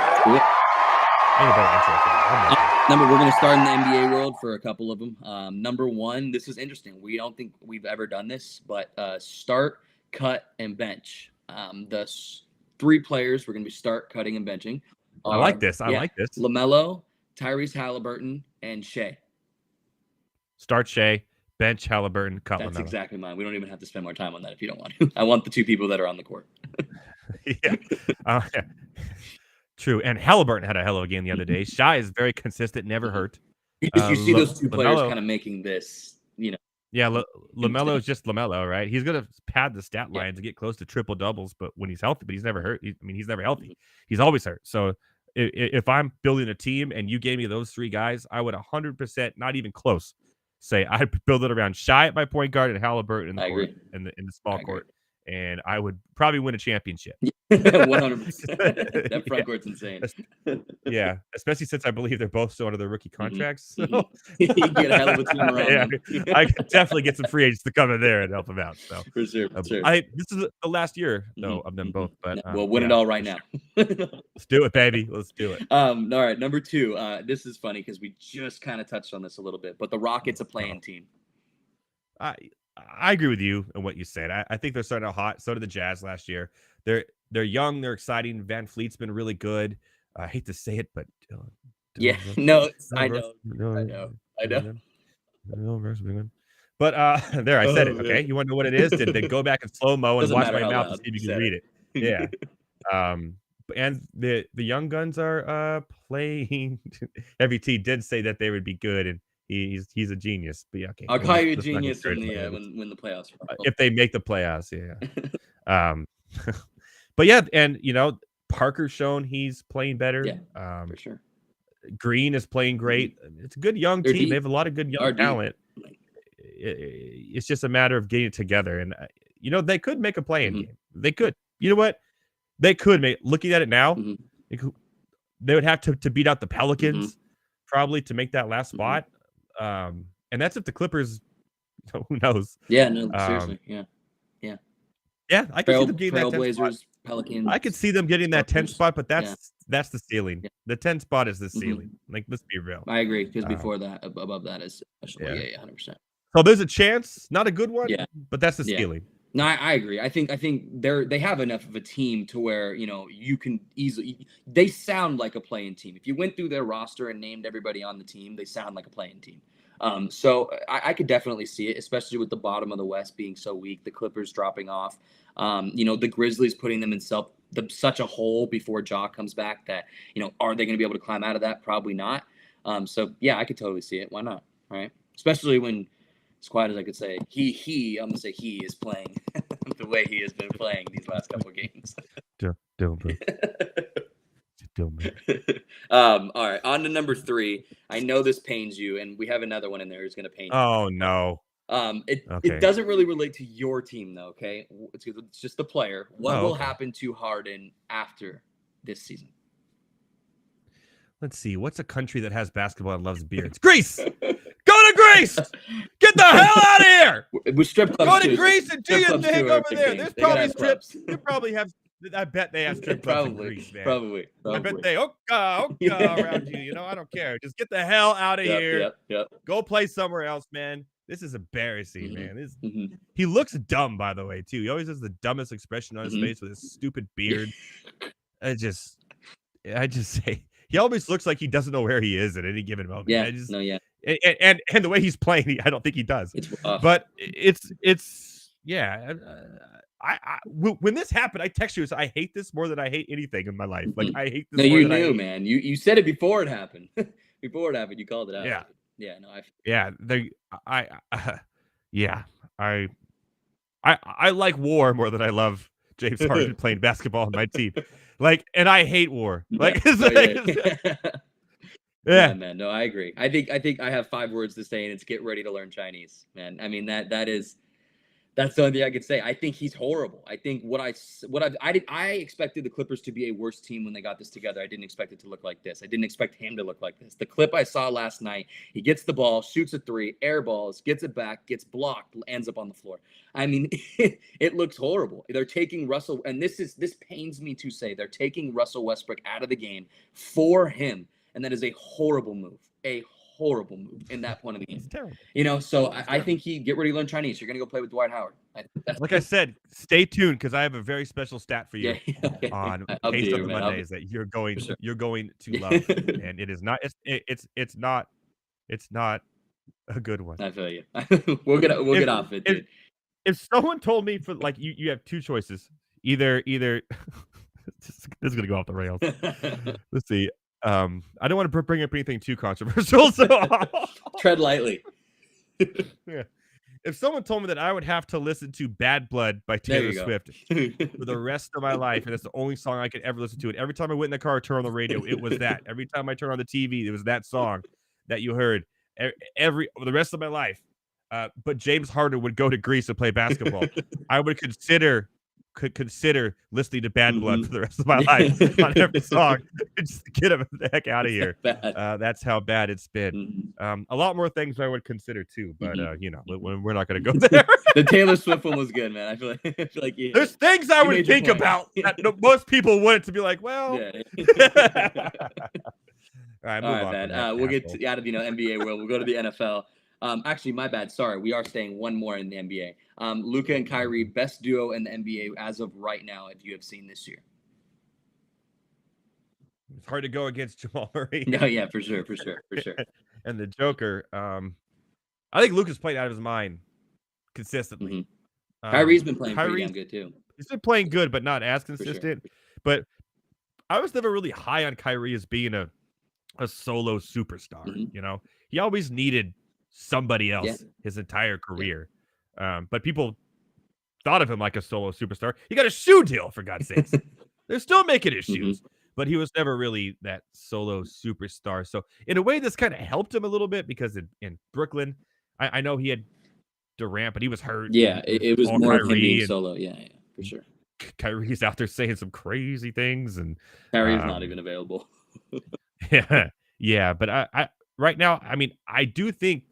to start in the NBA world for a couple of them. Number one, this is interesting. We don't think we've ever done this, but start, cut, and bench. The 3 players we're going to be start, cutting, and benching. I like this. I like this. LaMelo, Tyrese Halliburton, and Shea. Start Shea, bench Halliburton, cut That's LaMelo. Exactly mine. We don't even have to spend more time on that if you don't want to. I want the 2 people that are on the court. Yeah. True. And Halliburton had a hell of a game the other day. Shai is very consistent, never hurt. You see those 2 players kind of making this, Yeah, LaMelo is just LaMelo, right? He's going to pad the stat lines and get close to triple doubles, but when he's healthy, but he's never hurt. He's never healthy. He's always hurt. So if I'm building a team and you gave me those 3 guys, I would 100%, not even close, say I'd build it around Shai at my point guard and Halliburton in the court, in the small court. And I would probably win a championship. 100%. That front court's insane. Yeah, especially since I believe they're both still under their rookie contracts. So you get a hell of a team around them. I could definitely get some free agents to come in there and help them out. So for sure. This is the last year though of them both. But we'll win it all right now. Let's do it, baby. Let's do it. All right, number 2. This is funny because we just kind of touched on this a little bit, but the Rockets a playing team. I agree with you and what you said. I think they're starting out hot. So did the Jazz last year. They're young. They're exciting. Van Fleet's been really good. I hate to say it, but I know. But there, I said it. Oh, Okay, yeah. you want to know what it is? Then go back in slow mo and Doesn't watch matter my how mouth loud and see if you you can said read it. Yeah. And the young guns are playing. Heavy T did say that they would be good, and he's a genius. But yeah, okay, I'll call you a let's not get genius when started the on it. when the playoffs are If they make the playoffs, yeah. But yeah, and Parker's shown he's playing better. Yeah, for sure. Green is playing great. It's a good young They're team. deep. They have a lot of good young Are deep. talent. It's just a matter of getting it together, and they could make a play-in game. They could. You know what? They could make. Looking at it now, they would have to beat out the Pelicans probably to make that last spot. And that's if the Clippers. Who knows? Yeah, no, seriously, yeah. Yeah, I can see them getting that 10 spot. Trailblazers, Pelicans. I could see them getting that 10 Spurs. spot, but that's the ceiling. Yeah. The 10 spot is the ceiling. Like, let's be real. I agree, because before that, above that is especially 100%. So there's a chance, not a good one, Yeah. but that's the ceiling. No, I agree. I think they have enough of a team to where you can easily. They sound like a playing team. If you went through their roster and named everybody on the team, they sound like a playing team. So I could definitely see it, especially with the bottom of the West being so weak, the Clippers dropping off, the Grizzlies putting them in such a hole before Ja comes back that, are they going to be able to climb out of that? Probably not. So yeah, I could totally see it. Why not? Right. Especially when, as quiet as I could say, I'm going to say he is playing the way he has been playing these last couple of games. All right, on to number 3. I know this pains you, and we have another one in there who's going to pain you. Oh, no. It doesn't really relate to your team, though, okay? It's just the player. What will happen to Harden after this season? Let's see. What's a country that has basketball and loves beards? Greece! Go to Greece! Get the hell out of here! With strip clubs, go to Greece and do your thing over there. There's probably strips. You probably have. I bet they have strip clubs in Greece, man. Probably. I bet they around you. I don't care. Just get the hell out of here. Yep. Go play somewhere else, man. This is embarrassing, man. He looks dumb, by the way, too. He always has the dumbest expression on his face with his stupid beard. I just say he always looks like he doesn't know where he is at any given moment. Yeah. And the way he's playing, I don't think he does. It's rough. But it's yeah. When this happened, I texted you. I hate this more than I hate anything in my life. Like I hate this. No, more you than knew, man. You said it before it happened. Before it happened, you called it out. Yeah. Yeah. No, I like war more than I love James Harden playing basketball on my team. Like, and I hate war. Like, yeah, man. No, I agree. I think I have 5 words to say, and it's get ready to learn Chinese, man. I mean, that's the only thing I could say. I think he's horrible. I think I expected the Clippers to be a worse team when they got this together. I didn't expect it to look like this. I didn't expect him to look like this. The clip I saw last night, he gets the ball, shoots a 3, air balls, gets it back, gets blocked, ends up on the floor. I mean, it looks horrible. They're taking Russell, and this pains me to say, they're taking Russell Westbrook out of the game for him, and that is a horrible move. Horrible move in that point of the game. It's terrible. So I think he get ready to learn Chinese. You're gonna go play with Dwight Howard. Like I said, stay tuned because I have a very special stat for you on Taste of the Mondays that you're going to love, and it is not. It's not a good one. I feel you. we'll get off it. Dude. If someone told me for like you have 2 choices, either this is gonna go off the rails. Let's see. I don't want to bring up anything too controversial, so tread lightly. Yeah. If someone told me that I would have to listen to Bad Blood by Taylor Swift for the rest of my life, and it's the only song I could ever listen to, and every time I went in the car or turned on the radio, it was that. Every time I turned on the TV, it was that song that you heard the rest of my life. But James Harden would go to Greece and play basketball. I would consider listening to Bad Blood for the rest of my life on every song. Just get him the heck out of here. That's how bad it's been. A lot more things I would consider too, but we're not going to go there. The Taylor Swift one was good, man. I feel like there's things I would think about that most people wouldn't, to be like, well. Yeah. All right, man. We'll get out of NBA world. We'll go to the NFL. Actually, my bad. Sorry, we are staying one more in the NBA. Luka and Kyrie, best duo in the NBA as of right now, if you have seen this year. It's hard to go against Jamal Murray. No, yeah, for sure. And the Joker. I think Luka's playing out of his mind consistently. Kyrie's been playing pretty Kyrie's damn good too. He's been playing good, but not as For sure. consistent. But I was never really high on Kyrie as being a solo superstar. You know, he always needed somebody else his entire career. But people thought of him like a solo superstar. He got a shoe deal, for God's sakes. They're still making his shoes, but he was never really that solo superstar. So in a way, this kind of helped him a little bit because in Brooklyn, I know he had Durant, but he was hurt. Yeah, it was more of him being and solo. Yeah, for sure. Kyrie's out there saying some crazy things, and Kyrie's not even available. yeah. But I right now, I mean, I do think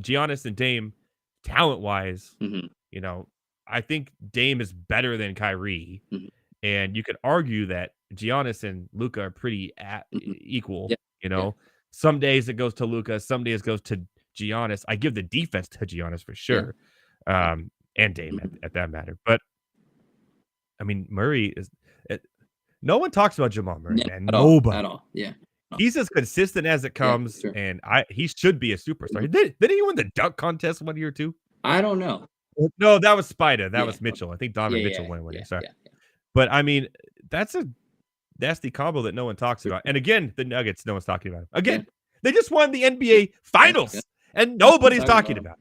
Giannis and Dame, talent-wise, you know, I think Dame is better than Kyrie, and you could argue that Giannis and Luka are pretty equal. You know, some days it goes to Luka, some days it goes to Giannis. I give the defense to Giannis for sure, and Dame at that matter. But I mean, Murray is. No one talks about Jamal Murray, man. Nobody at all. Yeah, he's as consistent as it comes, and he should be a superstar. Did he win the dunk contest 1 year too? I don't know. No, that was Spida. That was Mitchell. I think Donovan Mitchell won one year. Sorry, but I mean, that's the combo that no one talks about. And again, the Nuggets, no one's talking about. Again, they just won the NBA Finals, and nobody's talking about.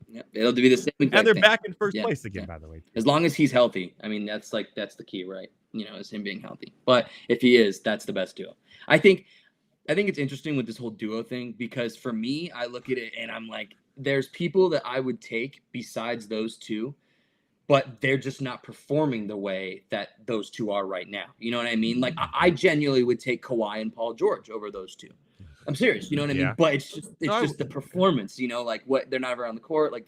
Yeah, it'll be the same. And they're back in first place again, by the way. As long as he's healthy, I mean, that's the key, right? You know, is him being healthy. But if he is, that's the best duo. I think it's interesting with this whole duo thing because for me, I look at it and I'm like, there's people that I would take besides those two, but they're just not performing the way that those two are right now. You know what I mean? Like I genuinely would take Kawhi and Paul George over those two. I'm serious, you know what I mean? But it's just the performance, you know, like what they're not ever on the court, like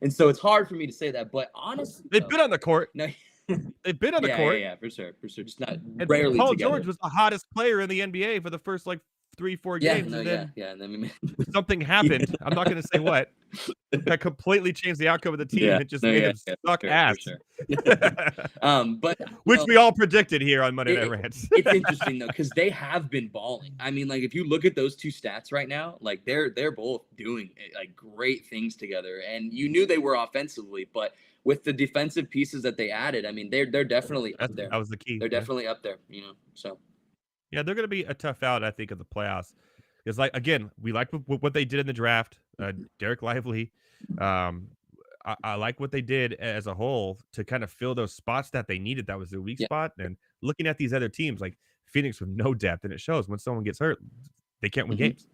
and so it's hard for me to say that. But honestly, they've been on the court. No, they've been on the court. Yeah, for sure. Just not and rarely. Paul together. George was the hottest player in the NBA for the first 3-4 games. And then something happened. I'm not going to say what. That completely changed the outcome of the team. It just made him suck ass. Sure. But which we all predicted here on Monday Night Rants. It's interesting though because they have been balling. I mean, like if you look at those two stats right now, like they're both doing like great things together, and you knew they were offensively, but with the defensive pieces that they added, I mean, they're definitely up there. That was the key. They're definitely up there, you know. So yeah, they're going to be a tough out, I think, of the playoffs. Because, like, again, we like what they did in the draft. Derek Lively. I like what they did as a whole to kind of fill those spots that they needed. That was their weak spot. And looking at these other teams, like Phoenix with no depth, and it shows when someone gets hurt, they can't win games.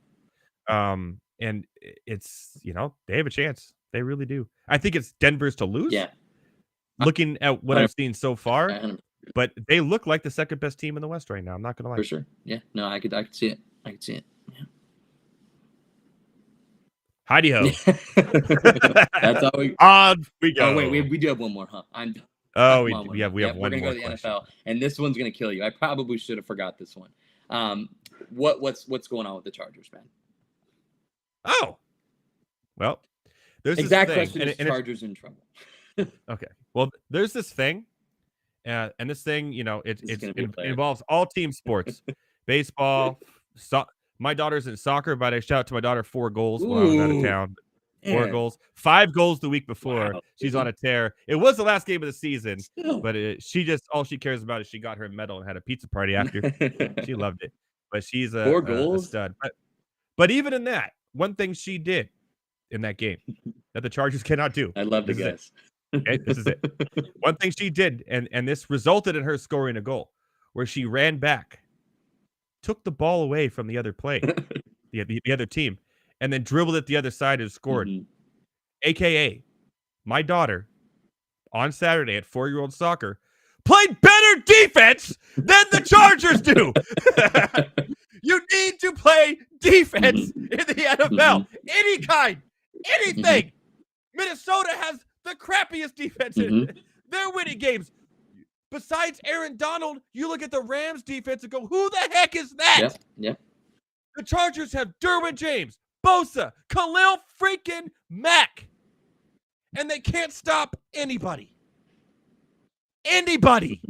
And it's, you know, they have a chance. They really do. I think it's Denver's to lose. Yeah. Looking at what I've seen so far. But they look like the second best team in the West right now. I'm not going to lie. For sure. Yeah. No, I could see it. I could see it. Yeah. Heidi ho. That's how we. On we go. Oh wait, we do have one more, huh? I'm. Oh, we have one more. We're gonna go to the NFL, and this one's gonna kill you. I probably should have forgot this one. What's going on with the Chargers, man? Oh, well, there's exact this question. And is Chargers in trouble? Okay. Well, there's this thing, and this thing, you know, it involves all team sports, baseball. My daughter's in soccer, but I shout out to my daughter 4 goals while I was out of town. 4 goals, 5 goals the week before. Wow. She's on a tear. It was the last game of the season, but all she cares about is she got her medal and had a pizza party after. She loved it. But she's a stud. But even in that, one thing she did in that game that the Chargers cannot do. I'd love to guess. Okay, this is it. One thing she did, and this resulted in her scoring a goal, where she ran back, took the ball away from the other play, the other team, and then dribbled it the other side and scored. AKA, my daughter, on Saturday at 4-year-old soccer, played better defense than the Chargers do. You need to play defense in the NFL. Any kind, anything. Minnesota has the crappiest defense. They're winning games. Besides Aaron Donald, you look at the Rams defense and go, who the heck is that? Yeah. The Chargers have Derwin James, Bosa, Khalil freaking Mack. And they can't stop anybody. Anybody.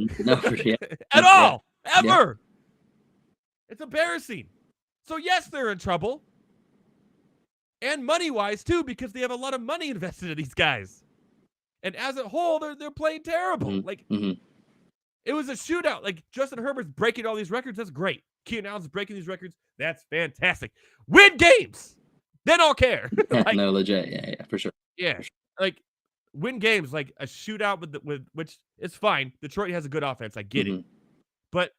At all. Ever. It's embarrassing. So, yes, they're in trouble. and money-wise too, because they have a lot of money invested in these guys. And as a whole, they're playing terrible. Like it was a shootout. Like Justin Herbert's breaking all these records. That's great. Keenan Allen's breaking these records. That's fantastic. Win games, then I'll care. Like, no, legit, yeah, for sure. Yeah, for sure. Like win games, like a shootout with which is fine. Detroit has a good offense. I get it, but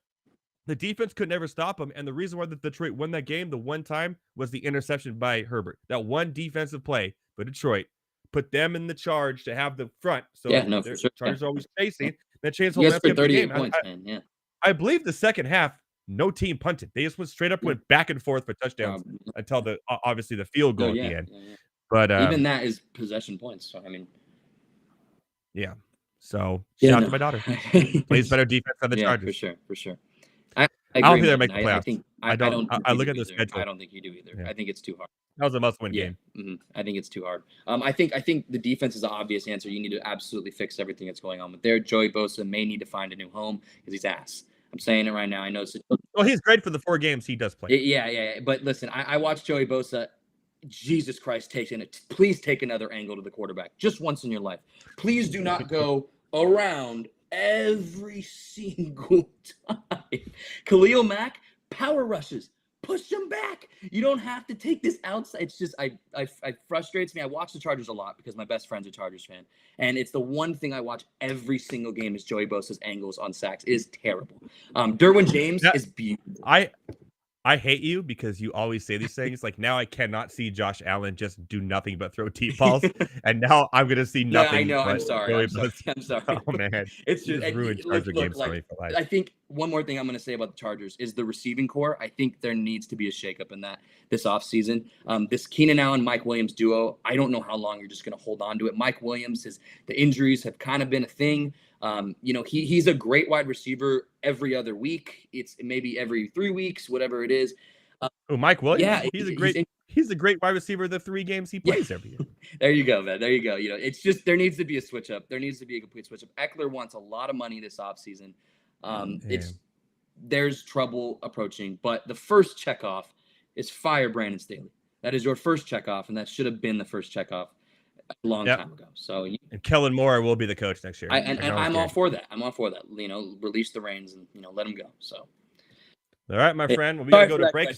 the defense could never stop them. And the reason why the Detroit won that game the one time was the interception by Herbert. That one defensive play for Detroit put them in the charge to have the front. So for sure. Chargers are always chasing. That chance yes, for 38 game. points, man. Yeah. I believe the second half, no team punted. They just went straight up, went back and forth for touchdowns until obviously the field goal at the end. Yeah. But even that is possession points. So I mean, yeah. So shout out to my daughter. Plays better defense than the Chargers. For sure. I don't think they'll make the playoffs. I think I look at the schedule. I don't think you do either. Yeah. I think it's too hard. That was a must-win game. I think it's too hard. I think the defense is the obvious answer. You need to absolutely fix everything that's going on with there. Joey Bosa may need to find a new home because he's ass. I'm saying it right now. I know. Well, he's great for the 4 games he does play. Yeah. But listen, I watched Joey Bosa. Jesus Christ, please take another angle to the quarterback just once in your life. Please do not go around every single time. Khalil Mack, power rushes. Push him back. You don't have to take this outside. It's just, I frustrates me. I watch the Chargers a lot because my best friend's a Chargers fan. And it's the one thing I watch every single game is Joey Bosa's angles on sacks is terrible. Derwin James is beautiful. I hate you because you always say these things. Like now I cannot see Josh Allen just do nothing but throw deep balls. And now I'm going to see nothing. I know. But I'm sorry. I'm sorry. Oh, man. It's just ruined Charger games for me for life. I think one more thing I'm going to say about the Chargers is the receiving core. I think there needs to be a shakeup in that this offseason. This Keenan Allen, Mike Williams duo, I don't know how long you're just going to hold on to it. Mike Williams, the injuries have kind of been a thing. He's a great wide receiver every other week. It's maybe every 3 weeks, whatever it is. Mike Williams. Yeah, he's a great wide receiver the 3 games he plays every year. There you go, man. There you go. It's just there needs to be a switch up. There needs to be a complete switch up. Eckler wants a lot of money this offseason. There's trouble approaching, but the first checkoff is fire Brandon Staley. That is your first checkoff, and that should have been the first checkoff a long time ago. So and Kellen Moore will be the coach next year. I'm all for that. I'm all for that. Release the reins and let him go. So. All right, my friend. Well, we gotta go to break.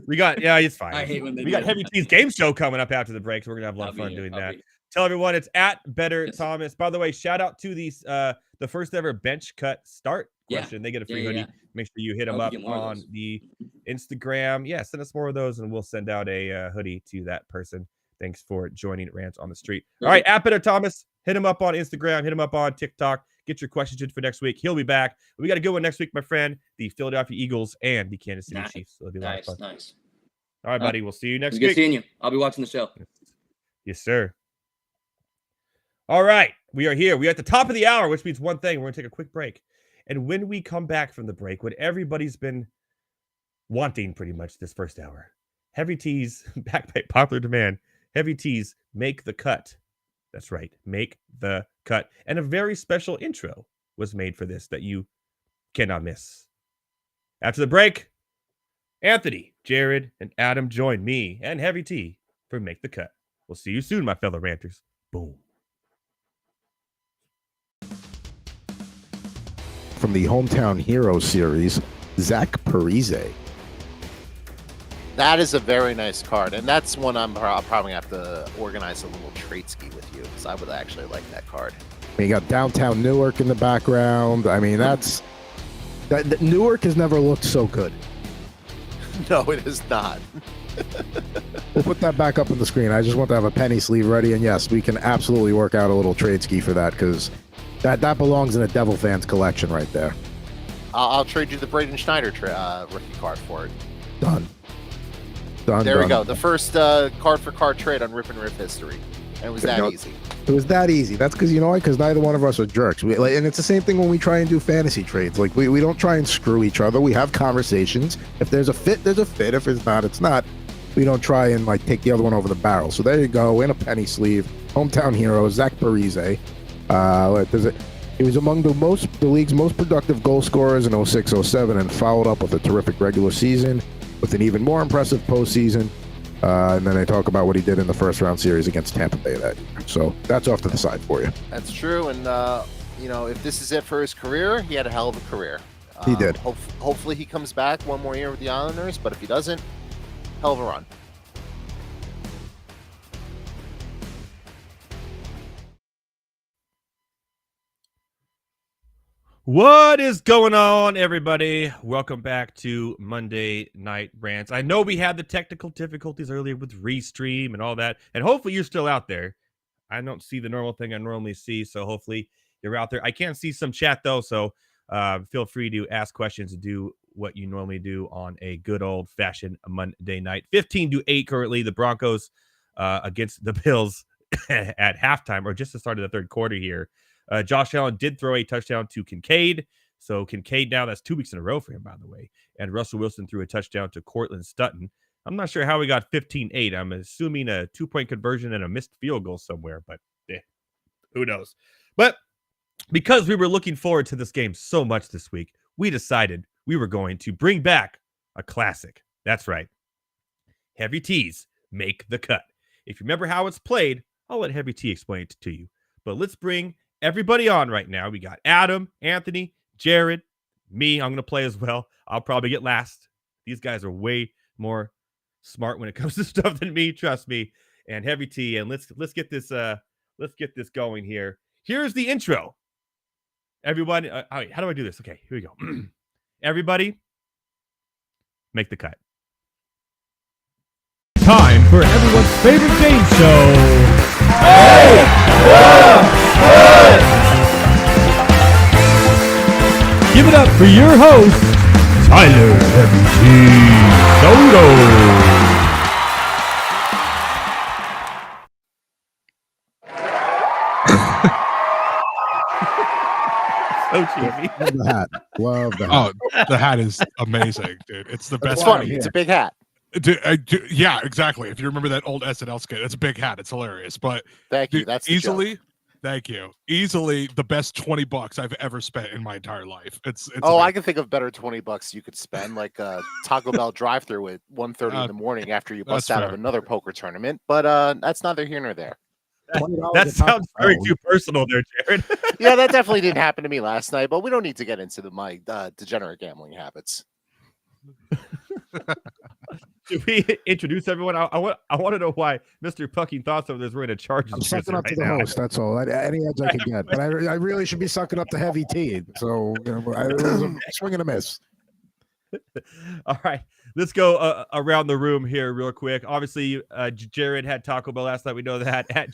We got it's fine. I hate when we got Heavy T's game show coming up after the break, so we're gonna have a lot of fun doing that. Tell everyone it's at Better Thomas. By the way, shout out to these the first ever bench cut start question. They get a free hoodie. Make sure you hit them up on the Instagram. Yeah, send us more of those, and we'll send out a hoodie to that person. Thanks for joining Rants on the Street. All right, at Better Thomas. Hit him up on Instagram. Hit him up on TikTok. Get your questions in for next week. He'll be back. We got a good one next week, my friend. The Philadelphia Eagles and the Kansas City Chiefs. So it'll be a lot of fun. Nice. All right, buddy. We'll see you next week. Good seeing you. I'll be watching the show. Yes, sir. All right. We are here. We're at the top of the hour, which means one thing. We're going to take a quick break. And when we come back from the break, what everybody's been wanting pretty much this first hour, Heavy T's, back by popular demand, Heavy T's Make the Cut. That's right. Make the cut. And a very special intro was made for this that you cannot miss. After the break, Anthony, Jared, and Adam join me and Heavy T for Make the Cut. We'll see you soon, my fellow ranters. Boom. From the Hometown Hero series, Zach Parise. That is a very nice card, and that's one I'll probably have to organize a little trade ski with you, because I would actually like that card. You got downtown Newark in the background. I mean, Newark has never looked so good. No, it is not. We'll put that back up on the screen. I just want to have a penny sleeve ready, and yes, we can absolutely work out a little trade ski for that, because that belongs in a Devil Fans collection right there. I'll trade you the Braden Schneider rookie card for it. Done. There we go. The first card-for-card trade on Rip and Riff history. And it was that easy. It was that easy. That's because, you know why? Because neither one of us are jerks. And it's the same thing when we try and do fantasy trades. Like, we don't try and screw each other. We have conversations. If there's a fit, there's a fit. If it's not, it's not. We don't try and, take the other one over the barrel. So there you go. In a penny sleeve. Hometown hero, Zach Parise. He was among the league's most productive goal scorers in 06-07 and followed up with a terrific regular season with an even more impressive postseason. And then they talk about what he did in the first round series against Tampa Bay that year. So that's off to the side for you. That's true. And, if this is it for his career, he had a hell of a career. He did. Hopefully he comes back one more year with the Islanders, but if he doesn't, hell of a run. What is going on, everybody? Welcome back to Monday Night Rants. I know we had the technical difficulties earlier with Restream and all that, and hopefully you're still out there. I don't see the normal thing I normally see, so hopefully you're out there. I can't see some chat, though, so feel free to ask questions and do what you normally do on a good old-fashioned Monday night. 15-8 currently, the Broncos against the Bills at halftime, or just the start of the third quarter here. Josh Allen did throw a touchdown to Kincaid. So Kincaid now, that's 2 weeks in a row for him, by the way. And Russell Wilson threw a touchdown to Cortland Sutton. I'm not sure how we got 15-8. I'm assuming a 2-point conversion and a missed field goal somewhere, but who knows? But because we were looking forward to this game so much this week, we decided we were going to bring back a classic. That's right. Heavy T's make the cut. If you remember how it's played, I'll let Heavy T explain it to you. But let's bring everybody on right now. We got Adam, Anthony, Jared, me. I'm going to play as well. I'll probably get last. These guys are way more smart when it comes to stuff than me. Trust me. And Heavy T. And let's get this going here. Here's the intro. Everybody, how do I do this? Okay, here we go. Everybody, make the cut. Time for everyone's favorite game show. Give it up for your host, Tyler Heavy T. Soto. So cheesy. Love the hat. Love the hat. Oh, the hat is amazing, dude. It's the best. It's hat. funny. It's a big hat. Yeah, exactly. If you remember that old SNL skit, it's a big hat. It's hilarious. But Thank you. dude, That's the easily. joke. Thank you. Easily the best $20 I've ever spent in my entire life. It's Oh, amazing. I can think of better $20 you could spend, like a Taco Bell drive-through at 1:30 in the morning after you bust that's out of fair. another poker tournament. But that's neither here nor there. $20 That a sounds Taco very Bell. too personal there, Jared. Yeah, that definitely didn't happen to me last night. But we don't need to get into my degenerate gambling habits. Should we introduce everyone? I want to know why Mr. Pucking Thoughts over there's wearing a Chargers I'm jersey sucking up to right the now. host. That's all. Any edge I can get. But I really should be sucking up to Heavy T. So it was a swing and a miss. All right, let's go around the room here real quick. Obviously, Jared had Taco Bell last night. We know that. At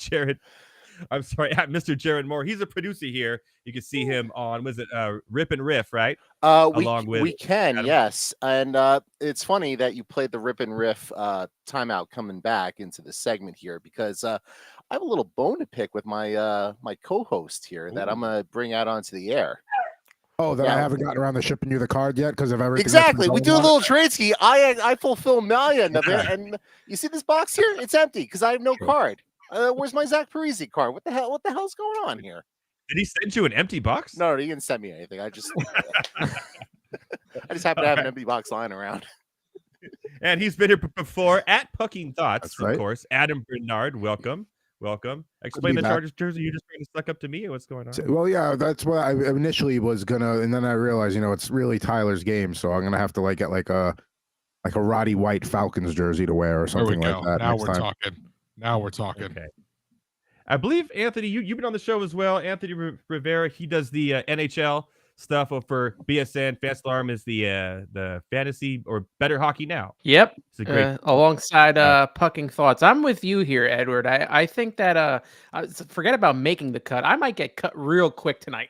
Mr. Jared Moore. He's a producer here. You can see him on, was it Rip and Riff, right? Along with we can, Adam. yes. And it's funny that you played the Rip and Riff timeout coming back into the segment here because I have a little bone to pick with my my co-host here that I'm gonna bring out onto the air. Oh, that I haven't gotten around to shipping you the card yet because of everything. Exactly. We do a little trade ski. I fulfill my end of it, and you see this box here? It's empty because I have no card. Where's my Zach Parisi card? What the hell's going on here? Did he send you an empty box? No, he didn't send me anything. I just happen to have an empty box lying around. And he's been here before at Pucking Thoughts, That's right. of course. Adam Bernard, welcome. Explain the back. Chargers jersey. You just trying to suck up to me, or what's going on? Well, yeah, that's what I initially was gonna, and then I realized, it's really Tyler's game, so I'm gonna have to get like a Roddy White Falcons jersey to wear or There we something go. like that. Now next we're time. talking. Now we're talking. Okay. I believe Anthony, you've been on the show as well. Anthony Rivera, he does the NHL stuff for BSN. Fantasy Alarm is the fantasy or better hockey now. Yep. It's a great. Alongside Pucking Thoughts. I'm with you here, Edward. I think that forget about making the cut. I might get cut real quick tonight.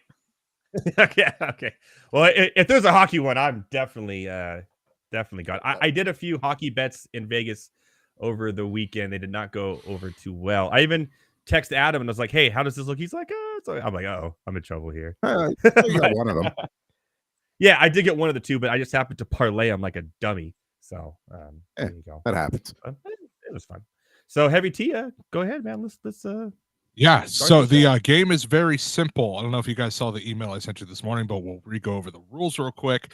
Okay. Well, if there's a hockey one, I'm definitely got. I did a few hockey bets in Vegas over the weekend. They did not go over too well. I even text Adam and I was like, "Hey, how does this look?" He's like, I'm like, "Oh, I'm in trouble here." You got one of them. Yeah, I did get one of the two, but I just happened to parlay them like a dummy. So there you go. That happens. It was fun. So Heavy T, go ahead, man. Let's Yeah, Start so the the game is very simple. I don't know if you guys saw the email I sent you this morning, but we'll re-go over the rules real quick.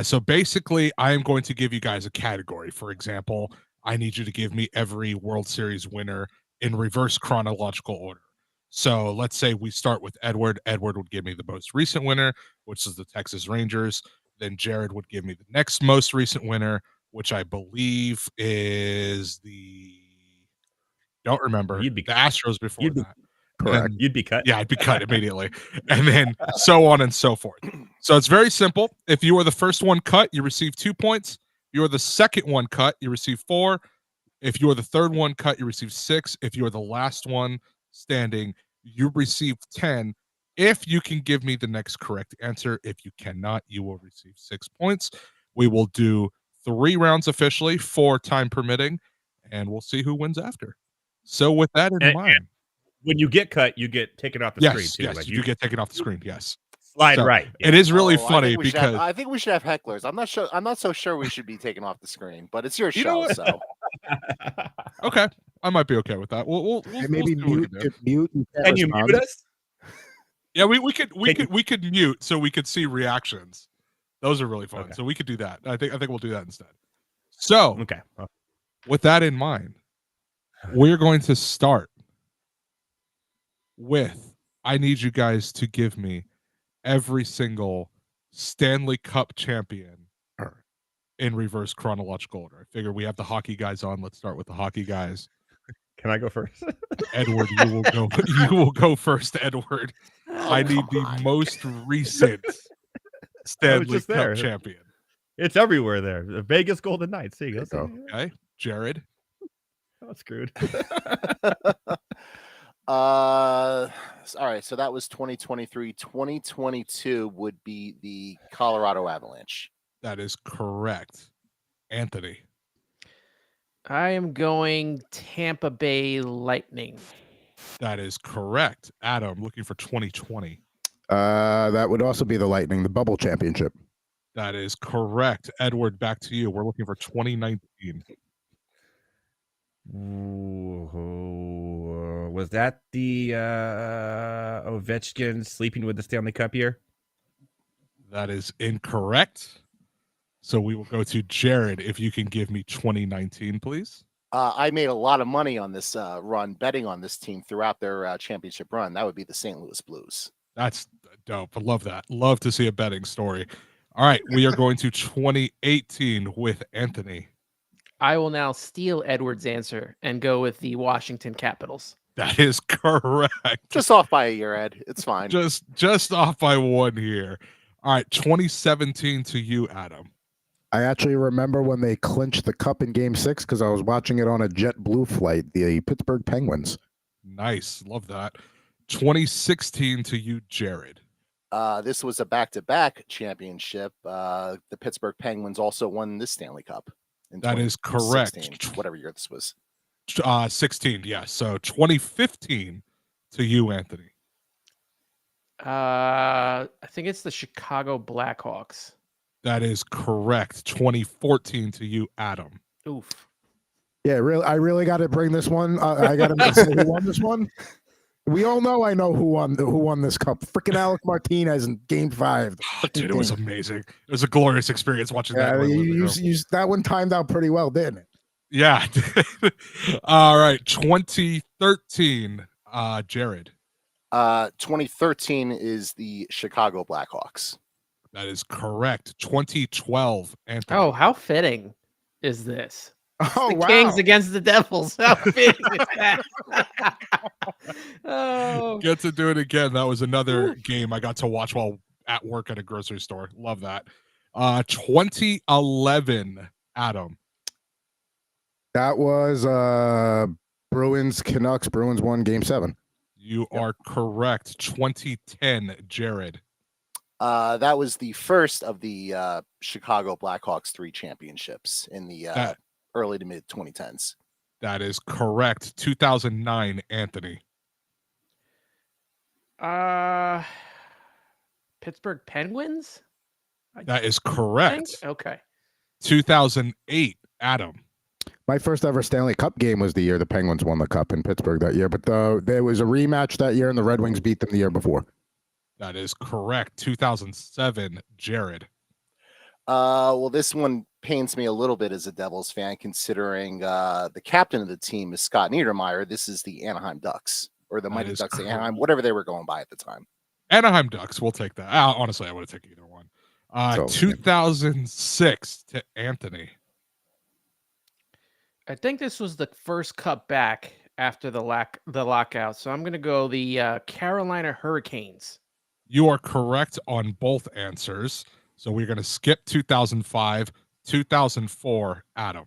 So basically, I am going to give you guys a category. For example, I need you to give me every World Series winner in reverse chronological order. So let's say we start with Edward. Edward would give me the most recent winner, which is the Texas Rangers. Then Jared would give me the next most recent winner, which I believe is don't remember, You'd be the Astros before you'd be- that. Correct. And You'd be cut. yeah, I'd be cut immediately. And then so on and so forth. So it's very simple. If you are the first one cut, you receive 2 points. If you are the second one cut, you receive 4. If you are the third one cut, you receive 6. If you are the last one standing, you receive 10. If you can give me the next correct answer, if you cannot, you will receive 6 points. We will do 3 rounds officially, 4 time permitting, and we'll see who wins after. So with that in mind, When you get cut, you get taken off the screen too. Yes, Like you get taken off the screen. Yes, slide So, right. It is really Oh, funny I think we should because I think we should have hecklers. I'm not so sure we should be taken off the screen, but it's your You know show, what? so okay, I might be okay with that. We'll And maybe we'll see what we can do. mute. You can't Can you respond. mute us? Yeah, we could mute so we could see reactions. Those are really fun. Okay. So we could do that. I think we'll do that instead. So Okay. with that in mind, we're going to start with I need you guys to give me every single Stanley Cup champion in reverse chronological order. I figure we have the hockey guys on. Let's start with the hockey guys. Can I go first? Edward, you will go. You will go first, Edward. I need come the on. most recent Stanley just Cup there. champion. It's everywhere there. The Vegas Golden Knights. There you go. There you Okay, Jared. Oh, screwed. all right, so that was 2023. 2022 would be the Colorado Avalanche. That is correct. Anthony. I am going Tampa Bay Lightning. That is correct. Adam, looking for 2020. That would also be the Lightning, the bubble championship. That is correct. Edward, back to you. We're looking for 2019. Ooh, was that the Ovechkin sleeping with the Stanley Cup year? That is incorrect. So we will go to Jared. If you can give me 2019, please. I made a lot of money on this run, betting on this team throughout their championship run. That would be the St. Louis Blues. That's dope. I love that. Love to see a betting story. All right. We are going to 2018 with Anthony. I will now steal Edward's answer and go with the Washington Capitals. That is correct. Just off by a year, Ed. It's fine. Just off by 1 here. All right. 2017 to you, Adam. I actually remember when they clinched the cup in Game 6 because I was watching it on a JetBlue flight. The Pittsburgh Penguins. Nice. Love that. 2016 to you, Jared. This was a back-to-back championship. The Pittsburgh Penguins also won this Stanley Cup. That is correct. 2016, whatever year this was. 16. Yes. So 2015 to you, Anthony. I think it's the Chicago Blackhawks. That is correct. 2014 to you, Adam. Oof. Yeah, I really got to bring this one. I got to say who won this one. We all know I know who won this cup. Freaking Alex Martinez in Game 5. Dude, it was amazing. It was a glorious experience watching Yeah, that. that one timed out pretty well, didn't it? Yeah. All right. 2013, Jared. 2013 is the Chicago Blackhawks. That is correct. 2012, Anthony. Oh, how fitting is this? Oh, The wow. Kings against the Devils. How fitting is that? Oh, Get to do it again. That was another game I got to watch while at work at a grocery store. Love that. 2011, Adam. That was Bruins Canucks. Bruins won Game 7. You are correct. 2010, Jared. That was the first of the Chicago Blackhawks 3 championships in the early to mid 2010s. That is correct. 2009, Anthony. Pittsburgh Penguins? That is correct. Okay. 2008, Adam. My first ever Stanley Cup game was the year the Penguins won the cup in Pittsburgh that year, but there was a rematch that year and the Red Wings beat them the year before. That is correct. 2007, Jared. Well, this one pains me a little bit as a Devils fan, considering the captain of the team is Scott Niedermayer. This is the Anaheim Ducks, or the Mighty Ducks of Anaheim, whatever they were going by at the time. Anaheim Ducks. We'll take that. Honestly, I would have taken either one. 2006 to Anthony. I think this was the first cup back after the lockout. So I'm going to go the Carolina Hurricanes. You are correct on both answers. So we're going to skip 2005, 2004, Adam.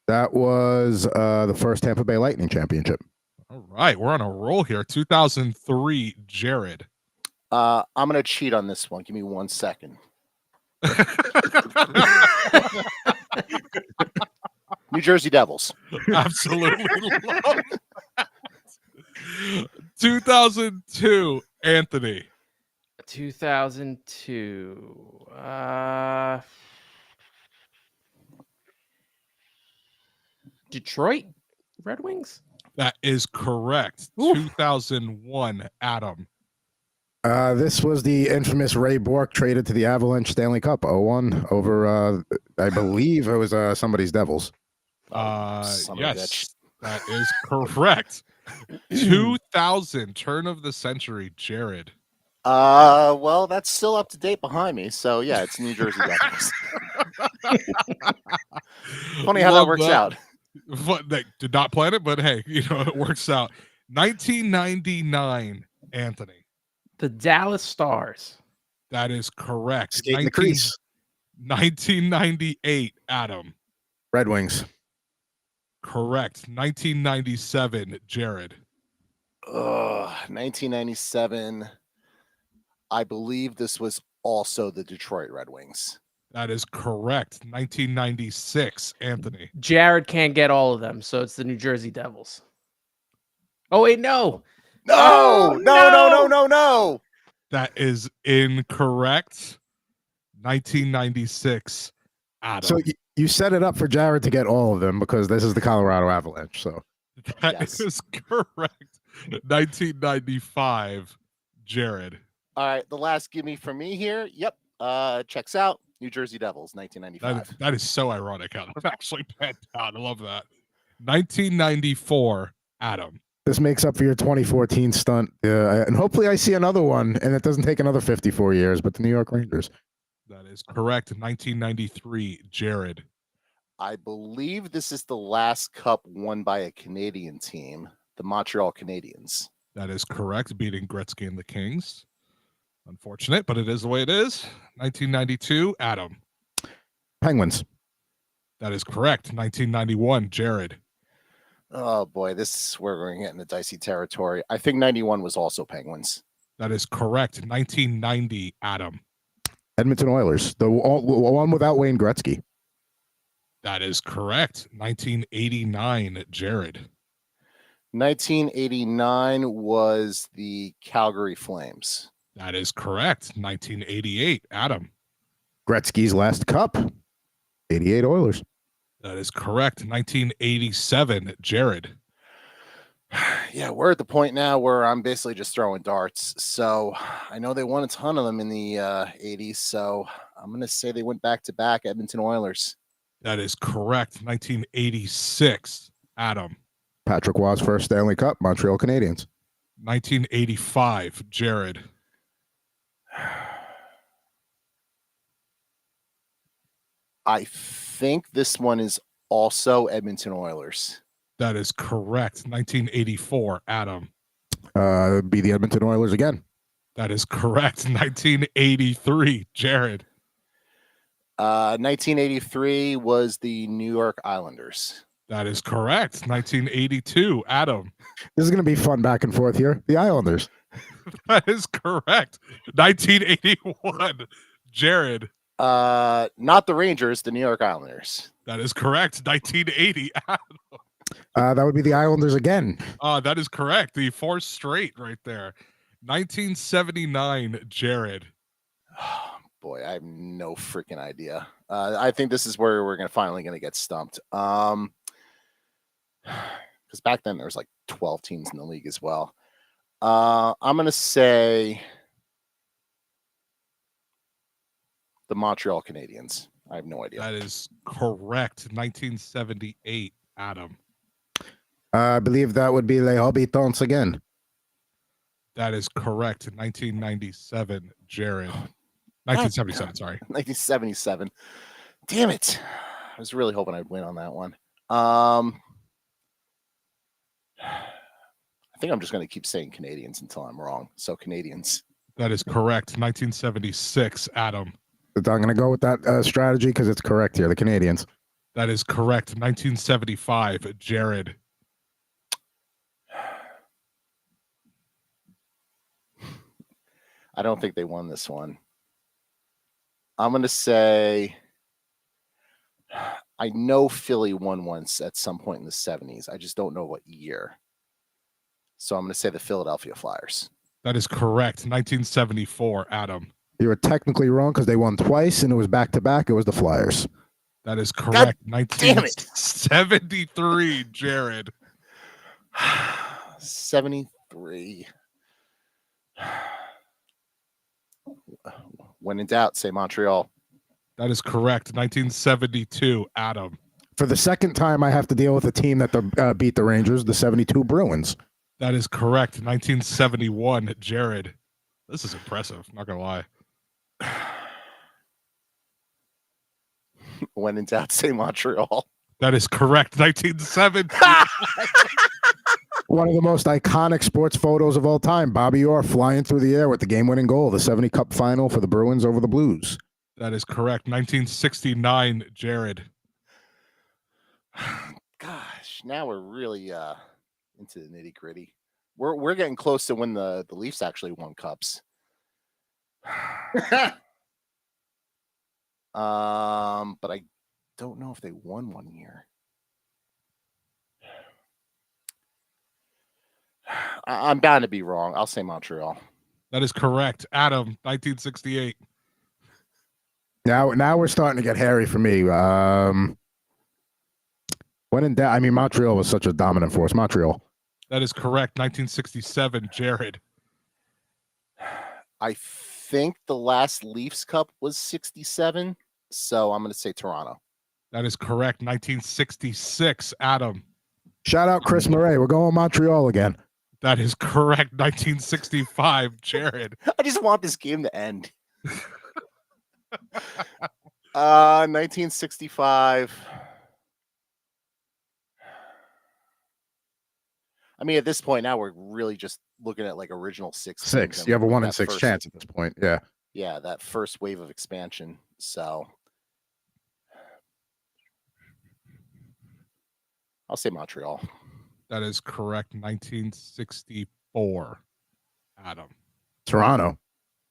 That was the first Tampa Bay Lightning championship. All right. We're on a roll here. 2003, Jared. I'm going to cheat on this one. Give me 1 second. New Jersey Devils. Absolutely love that. 2002, Anthony. 2002. Detroit Red Wings? That is correct. 2001, Adam. This was the infamous Ray Bourque traded to the Avalanche Stanley Cup 0-1 over, I believe it was somebody's Devils. Yes, that is correct. 2000, turn of the century, Jared. Well, that's still up to date behind me. So yeah, it's New Jersey Devils. Funny how that works out. But they did not plan it, but hey, it works out. 1999, Anthony. The Dallas Stars. That is correct. Skate in the crease. 1998, Adam. Red Wings. Correct. 1997, Jared. 1997. I believe this was also the Detroit Red Wings. That is correct. 1996, Anthony. Jared can't get all of them, so it's the New Jersey Devils. Oh, wait, no. No. That is incorrect. 1996, Adam. So you set it up for Jared to get all of them because this is the Colorado Avalanche. So that is correct. 1995, Jared. All right, the last gimme from me here. Yep, checks out. New Jersey Devils, 1995. That is so ironic, Adam. I've actually penned down. I love that. 1994, Adam. this makes up for your 2014 stunt. And hopefully I see another one and it doesn't take another 54 years, but the New York Rangers. That is correct. 1993, Jared. I believe this is the last cup won by a Canadian team, the Montreal Canadiens. That is correct, beating Gretzky and the Kings. Unfortunate, but it is the way it is. 1992, Adam. Penguins. That is correct. 1991, Jared. Oh boy, this is where we're getting into dicey territory. I think 91 was also Penguins. That is correct. 1990, Adam. Edmonton Oilers. The one without Wayne Gretzky. That is correct. 1989, Jared. 1989 was the Calgary Flames. That is correct. 1988, Adam. Gretzky's last cup. 88 Oilers. That is correct. 1987, Jared. Yeah, we're at the point now where I'm basically just throwing darts. So I know they won a ton of them in the 80s. So I'm going to say they went back to back, Edmonton Oilers. That is correct. 1986, Adam. Patrick Waugh's first Stanley Cup, Montreal Canadiens. 1985, Jared. I think this one is also Edmonton Oilers. That is correct. 1984, Adam. Be the Edmonton Oilers again. That is correct. 1983, Jared. 1983 was the New York Islanders. That is correct. 1982, Adam. This is going to be fun back and forth here. The Islanders. That is correct. 1981, Jared. Not the Rangers, the New York Islanders. That is correct. 1980, Adam. That would be the Islanders again. That is correct. The four straight right there. 1979, Jared. Boy, I have no freaking idea. I think this is where we're finally going to get stumped. Because back then there was like 12 teams in the league as well. I'm going to say the Montreal Canadiens. I have no idea. That is correct. 1978, Adam. I believe that would be Les Habitants again. That is correct. 1997, Jared. 1977, sorry. 1977. Damn it. I was really hoping I'd win on that one. I think I'm just going to keep saying Canadians until I'm wrong. So Canadians. That is correct. 1976, Adam. I'm going to go with that strategy because it's correct here. The Canadians. That is correct. 1975, Jared. I don't think they won this one. I'm going to say I know Philly won once at some point in the 70s. I just don't know what year. So I'm going to say the Philadelphia Flyers. That is correct. 1974, Adam. You were technically wrong because they won twice and it was back-to-back. It was the Flyers. That is correct. God damn it. 1973, Jared. 73. When in doubt, say Montreal. That is correct. 1972, Adam. For the second time, I have to deal with a team that beat the Rangers, the 72 Bruins. That is correct. 1971, Jared. This is impressive. Not going to lie. When in doubt, say Montreal. That is correct. 1970. One of the most iconic sports photos of all time. Bobby Orr flying through the air with the game-winning goal, the 70 Cup final for the Bruins over the Blues. That is correct. 1969, Jared. Gosh, now we're really into the nitty-gritty. We're getting close to when the Leafs actually won cups. But I don't know if they won one year. I'm bound to be wrong. I'll say Montreal. That is correct. Adam, 1968. Now we're starting to get hairy for me. When in doubt, I mean, Montreal was such a dominant force. Montreal. That is correct. 1967, Jared. I think the last Leafs Cup was 67, so I'm going to say Toronto. That is correct. 1966, Adam. Shout out Chris Murray. We're going Montreal again. That is correct. 1965, Jared. I just want this game to end. 1965. I mean, at this point now, we're really just looking at like original six. You have a 1 in 6 chance at this point. Yeah. Yeah, that first wave of expansion. So I'll say Montreal. That is correct. 1964, Adam. Toronto,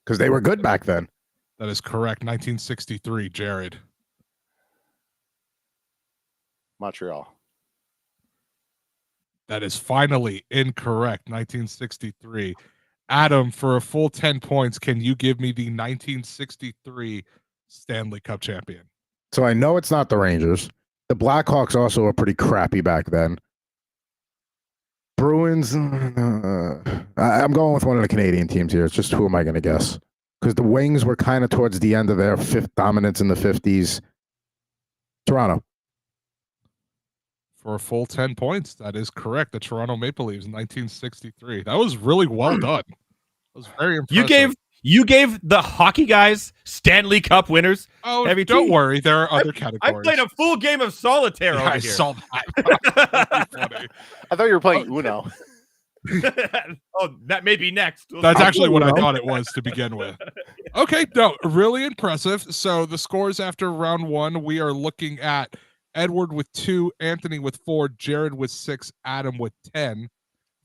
because they were good back then. That is correct. 1963, Jared. Montreal. That is finally incorrect. 1963. Adam, for a full 10 points, can you give me the 1963 Stanley Cup champion? So I know it's not the Rangers. The Blackhawks also were pretty crappy back then. Bruins. I'm going with one of the Canadian teams here. It's just who am I going to guess? Because the Wings were kind of towards the end of their fifth dominance in the 50s. Toronto. For a full 10 points, that is correct. The Toronto Maple Leafs in 1963. That was really well done. That was very impressive. You gave the hockey guys Stanley Cup winners. Oh, every don't team. worry. There are other categories. I played a full game of solitaire over I here. saw that. Funny. I thought you were playing Uno. Oh, that may be next. That's actually what I thought it was to begin with. Okay, no, really impressive. So the scores after round one, we are looking at Edward with 2, Anthony with 4, Jared with 6, Adam with 10.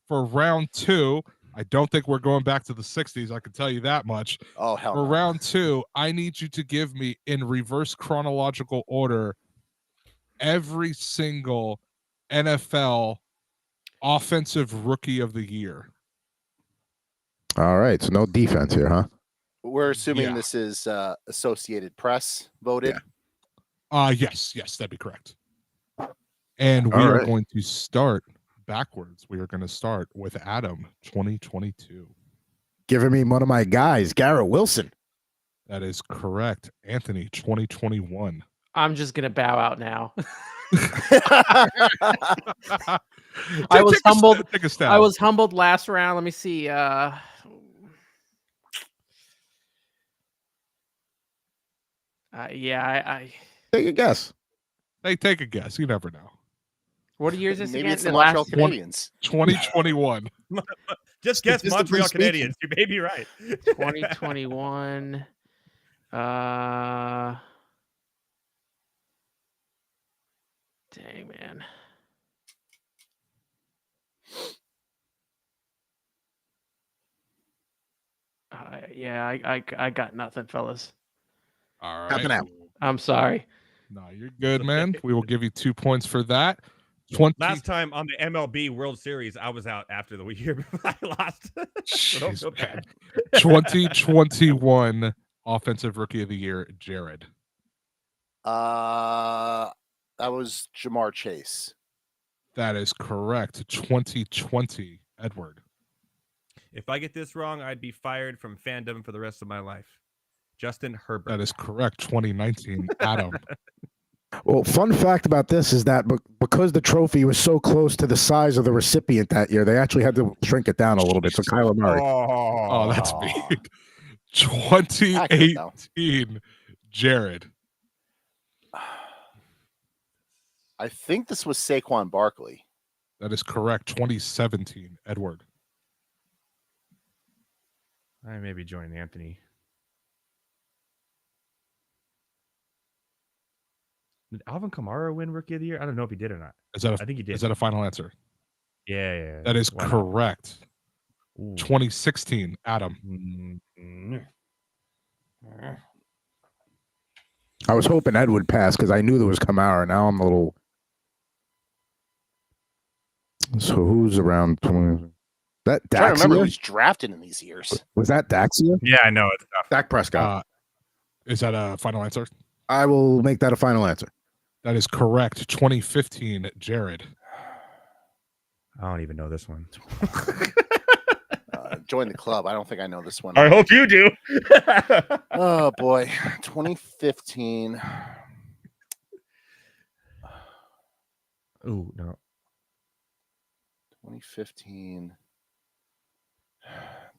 For round 2, I don't think we're going back to the 60s. I can tell you that much. Oh, hell For no. round 2, I need you to give me, in reverse chronological order, every single NFL offensive rookie of the year. All right. So no defense here, huh? We're assuming Yeah. this is Associated Press voted. Yes, that'd be correct. And we All are right. going to start backwards. We are going to start with Adam 2022. Giving me one of my guys, Garrett Wilson. That is correct. Anthony, 2021. I'm just gonna bow out now. I I was humbled. Take a stab. I was humbled last round. Let me see. I Take a guess. Hey, take a guess. You never know. what year is this Maybe again? it's the Montreal Canadiens. 2021. Just guess Statistically Montreal speaking. Canadiens. You may be right. 2021. Dang, man. I got nothing, fellas. All right. Tapping out. I'm sorry. No, you're good, man. We will give you 2 points for that. Last time on the MLB World Series, I was out after the year before I lost. So don't feel bad. 2021 Offensive Rookie of the Year, Jared. That was Jamar Chase. That is correct. 2020, Edward. If I get this wrong, I'd be fired from fandom for the rest of my life. Justin Herbert. That is correct. 2019, Adam. Well, fun fact about this is that because the trophy was so close to the size of the recipient that year, they actually had to shrink it down a little bit. So Kyler Murray. Oh, that's big. 2018, Jared. I think this was Saquon Barkley. That is correct. 2017, Edward. I maybe join Anthony. Did Alvin Kamara win Rookie of the Year? I don't know if he did or not. I think he did. Is that a final answer? Yeah. That is correct. Ooh. 2016, Adam. I was hoping Ed would pass because I knew there was Kamara. Now I'm a little. So who's around? That I'm trying to remember Daxia? who's drafted in these years. Was that Daxia? Yeah, I know. It's tough. Dak Prescott. Is that a final answer? I will make that a final answer. That is correct. 2015, Jared. I don't even know this one. Join the club. I don't think I know this one. I hope you do. Oh boy, 2015. Ooh, no. 2015.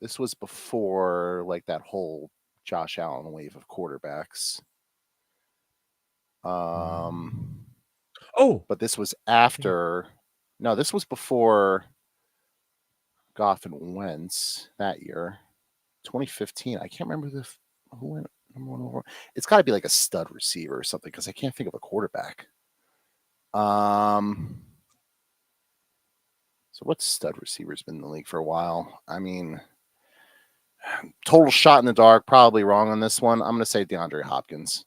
This was before like that whole Josh Allen wave of quarterbacks. Oh, But this was after. No, this was before Goff and Wentz that year. 2015. I can't remember who went number one overall. It's got to be like a stud receiver or something because I can't think of a quarterback. So what stud receiver's been in the league for a while? I mean, total shot in the dark. Probably wrong on this one. I'm going to say DeAndre Hopkins.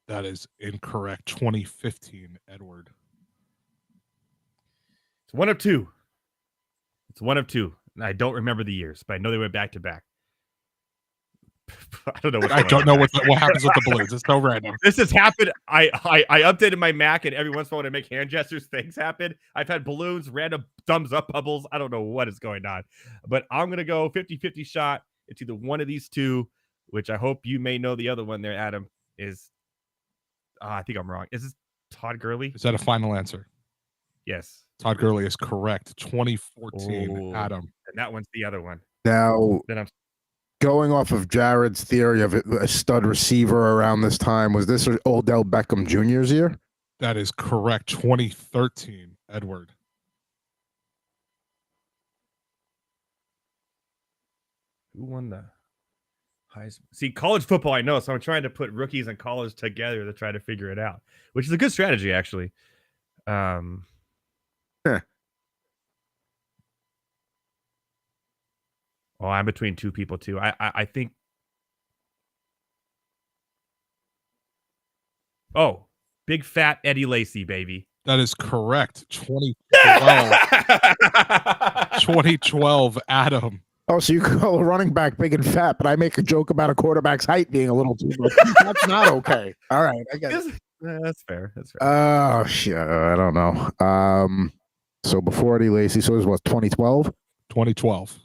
That is incorrect. 2015, Edward. it's one of two. It's one of two. And I don't remember the years, but I know they went back to back. I don't know. I don't know what happens with the Blues. It's so random. This has happened. I updated my Mac, and every once in a while when I make hand gestures, things happen. I've had balloons, random thumbs up bubbles. I don't know what is going on. But I'm going to go 50-50 shot. It's either one of these two, which I hope you may know the other one there, Adam, is I think I'm wrong. Is this Todd Gurley? Is that a final answer? Yes. Todd Gurley is correct. 2014, Adam. And that one's the other one. Now, Then I'm going off of Jared's theory of a stud receiver around this time, was this Odell Beckham Jr.'s year? That is correct. 2013, Edward. Who won the Heisman? See, college football, I know, so I'm trying to put rookies and college together to try to figure it out, which is a good strategy, actually. Oh, I'm between two people too. I think. Oh, big fat Eddie Lacy, baby. That is correct. 2012. 2012, Adam. Oh, so you call a running back big and fat, but I make a joke about a quarterback's height being a little too much. That's not okay. All right, I get it. That's fair. That's fair. Oh shit, I don't know. So before Eddie Lacy, so it was what, 2012? 2012.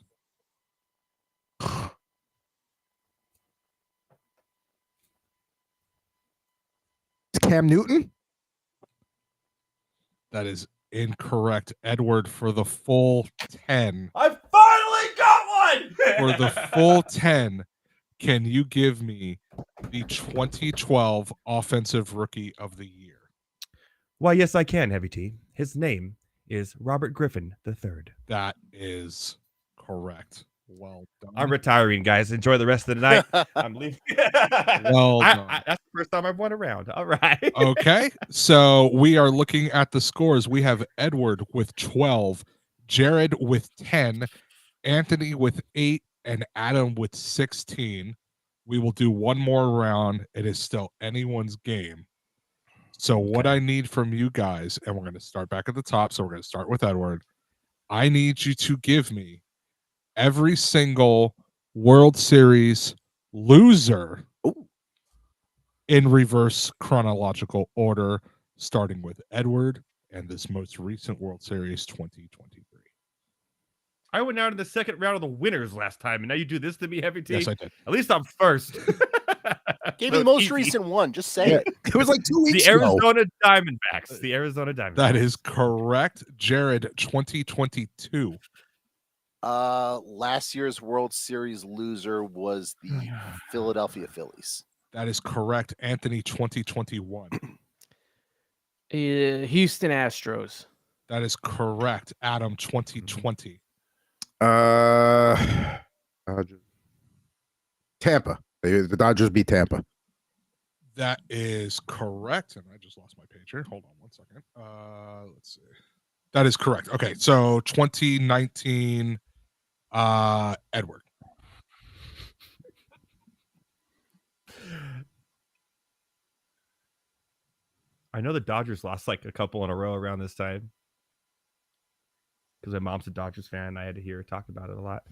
Cam Newton? That is incorrect. Edward, for the full 10. I finally got one. For the full 10, can you give me the 2012 Offensive Rookie of the Year? Why, yes, I can, Heavy T. His name is Robert Griffin III. That is correct. Well done. I'm retiring, guys. Enjoy the rest of the night. I'm leaving. Well done. That's the first time I've won a round. All right. Okay, so we are looking at the scores. We have Edward with 12, Jared with 10, Anthony with 8, and Adam with 16. We will do one more round. It is still anyone's game. So what I need from you guys, and we're going to start back at the top. So we're going to start with Edward. I need you to give me every single World Series loser in reverse chronological order, starting with Edward and this most recent World Series 2023. I went out in the second round of the winners last time, and now you do this to me, Heavy T? Yes, I did. At least I'm first. Gave me the most recent one. Just say it. It was like 2 weeks The ago. Arizona Diamondbacks. The Arizona Diamondbacks. That is correct. Jared, 2022. Last year's World Series loser was the Philadelphia Phillies. That is correct. Anthony, 2021. Houston Astros. That is correct. Adam, 2020. Dodgers. Tampa. The Dodgers beat Tampa. That is correct. And I just lost my page here. Hold on one second. Let's see. That is correct. Okay, so 2019, Edward. I know the Dodgers lost like a couple in a row around this time. Because my mom's a Dodgers fan. I had to hear her talk about it a lot.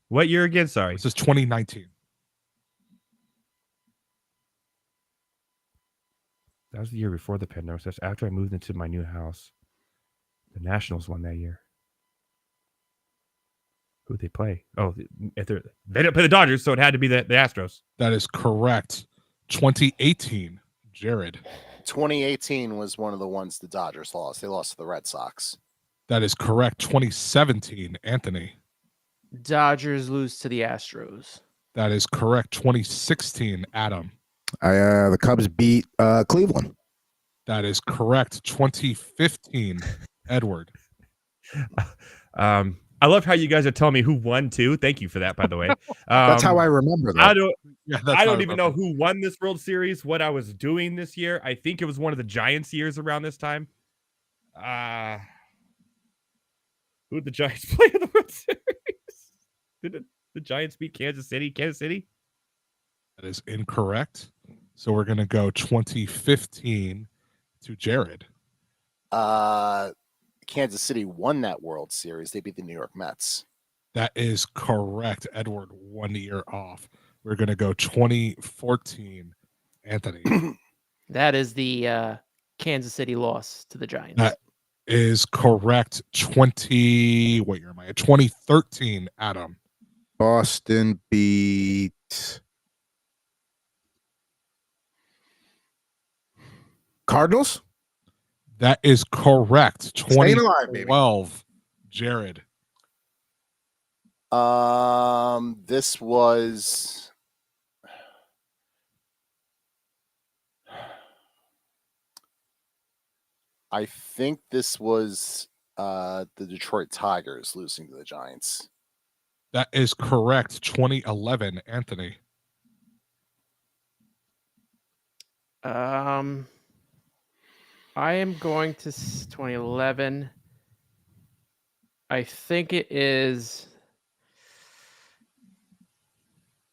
What year again? Sorry. This is 2019. That was the year before the pandemic. That's after I moved into my new house. The Nationals won that year. Who did they play? Oh, they didn't play the Dodgers, so it had to be the Astros. That is correct. 2018, Jared. 2018 was one of the ones the Dodgers lost. They lost to the Red Sox. That is correct. 2017, Anthony. Dodgers lose to the Astros. That is correct. 2016, Adam. The Cubs beat Cleveland. That is correct. 2015, Edward. I love how you guys are telling me who won too. Thank you for that, by the way. That's how I remember that. I don't even know who won this World Series, what I was doing this year. I think it was one of the Giants years around this time. Who did the Giants play in the World Series? Did the Giants beat Kansas City? Kansas City? That is incorrect. So we're going to go 2015 to Jared. Kansas City won that World Series. They beat the New York Mets. That is correct. Edward, 1 year off. We're going to go 2014. Anthony. That is the Kansas City loss to the Giants. That is correct. 2013, Adam. Boston beat Cardinals. That is correct. Staying alive, baby. 2012, Jared. This was I think this was the Detroit Tigers losing to the Giants. That is correct. 2011, Anthony. I am going to 2011. I think it is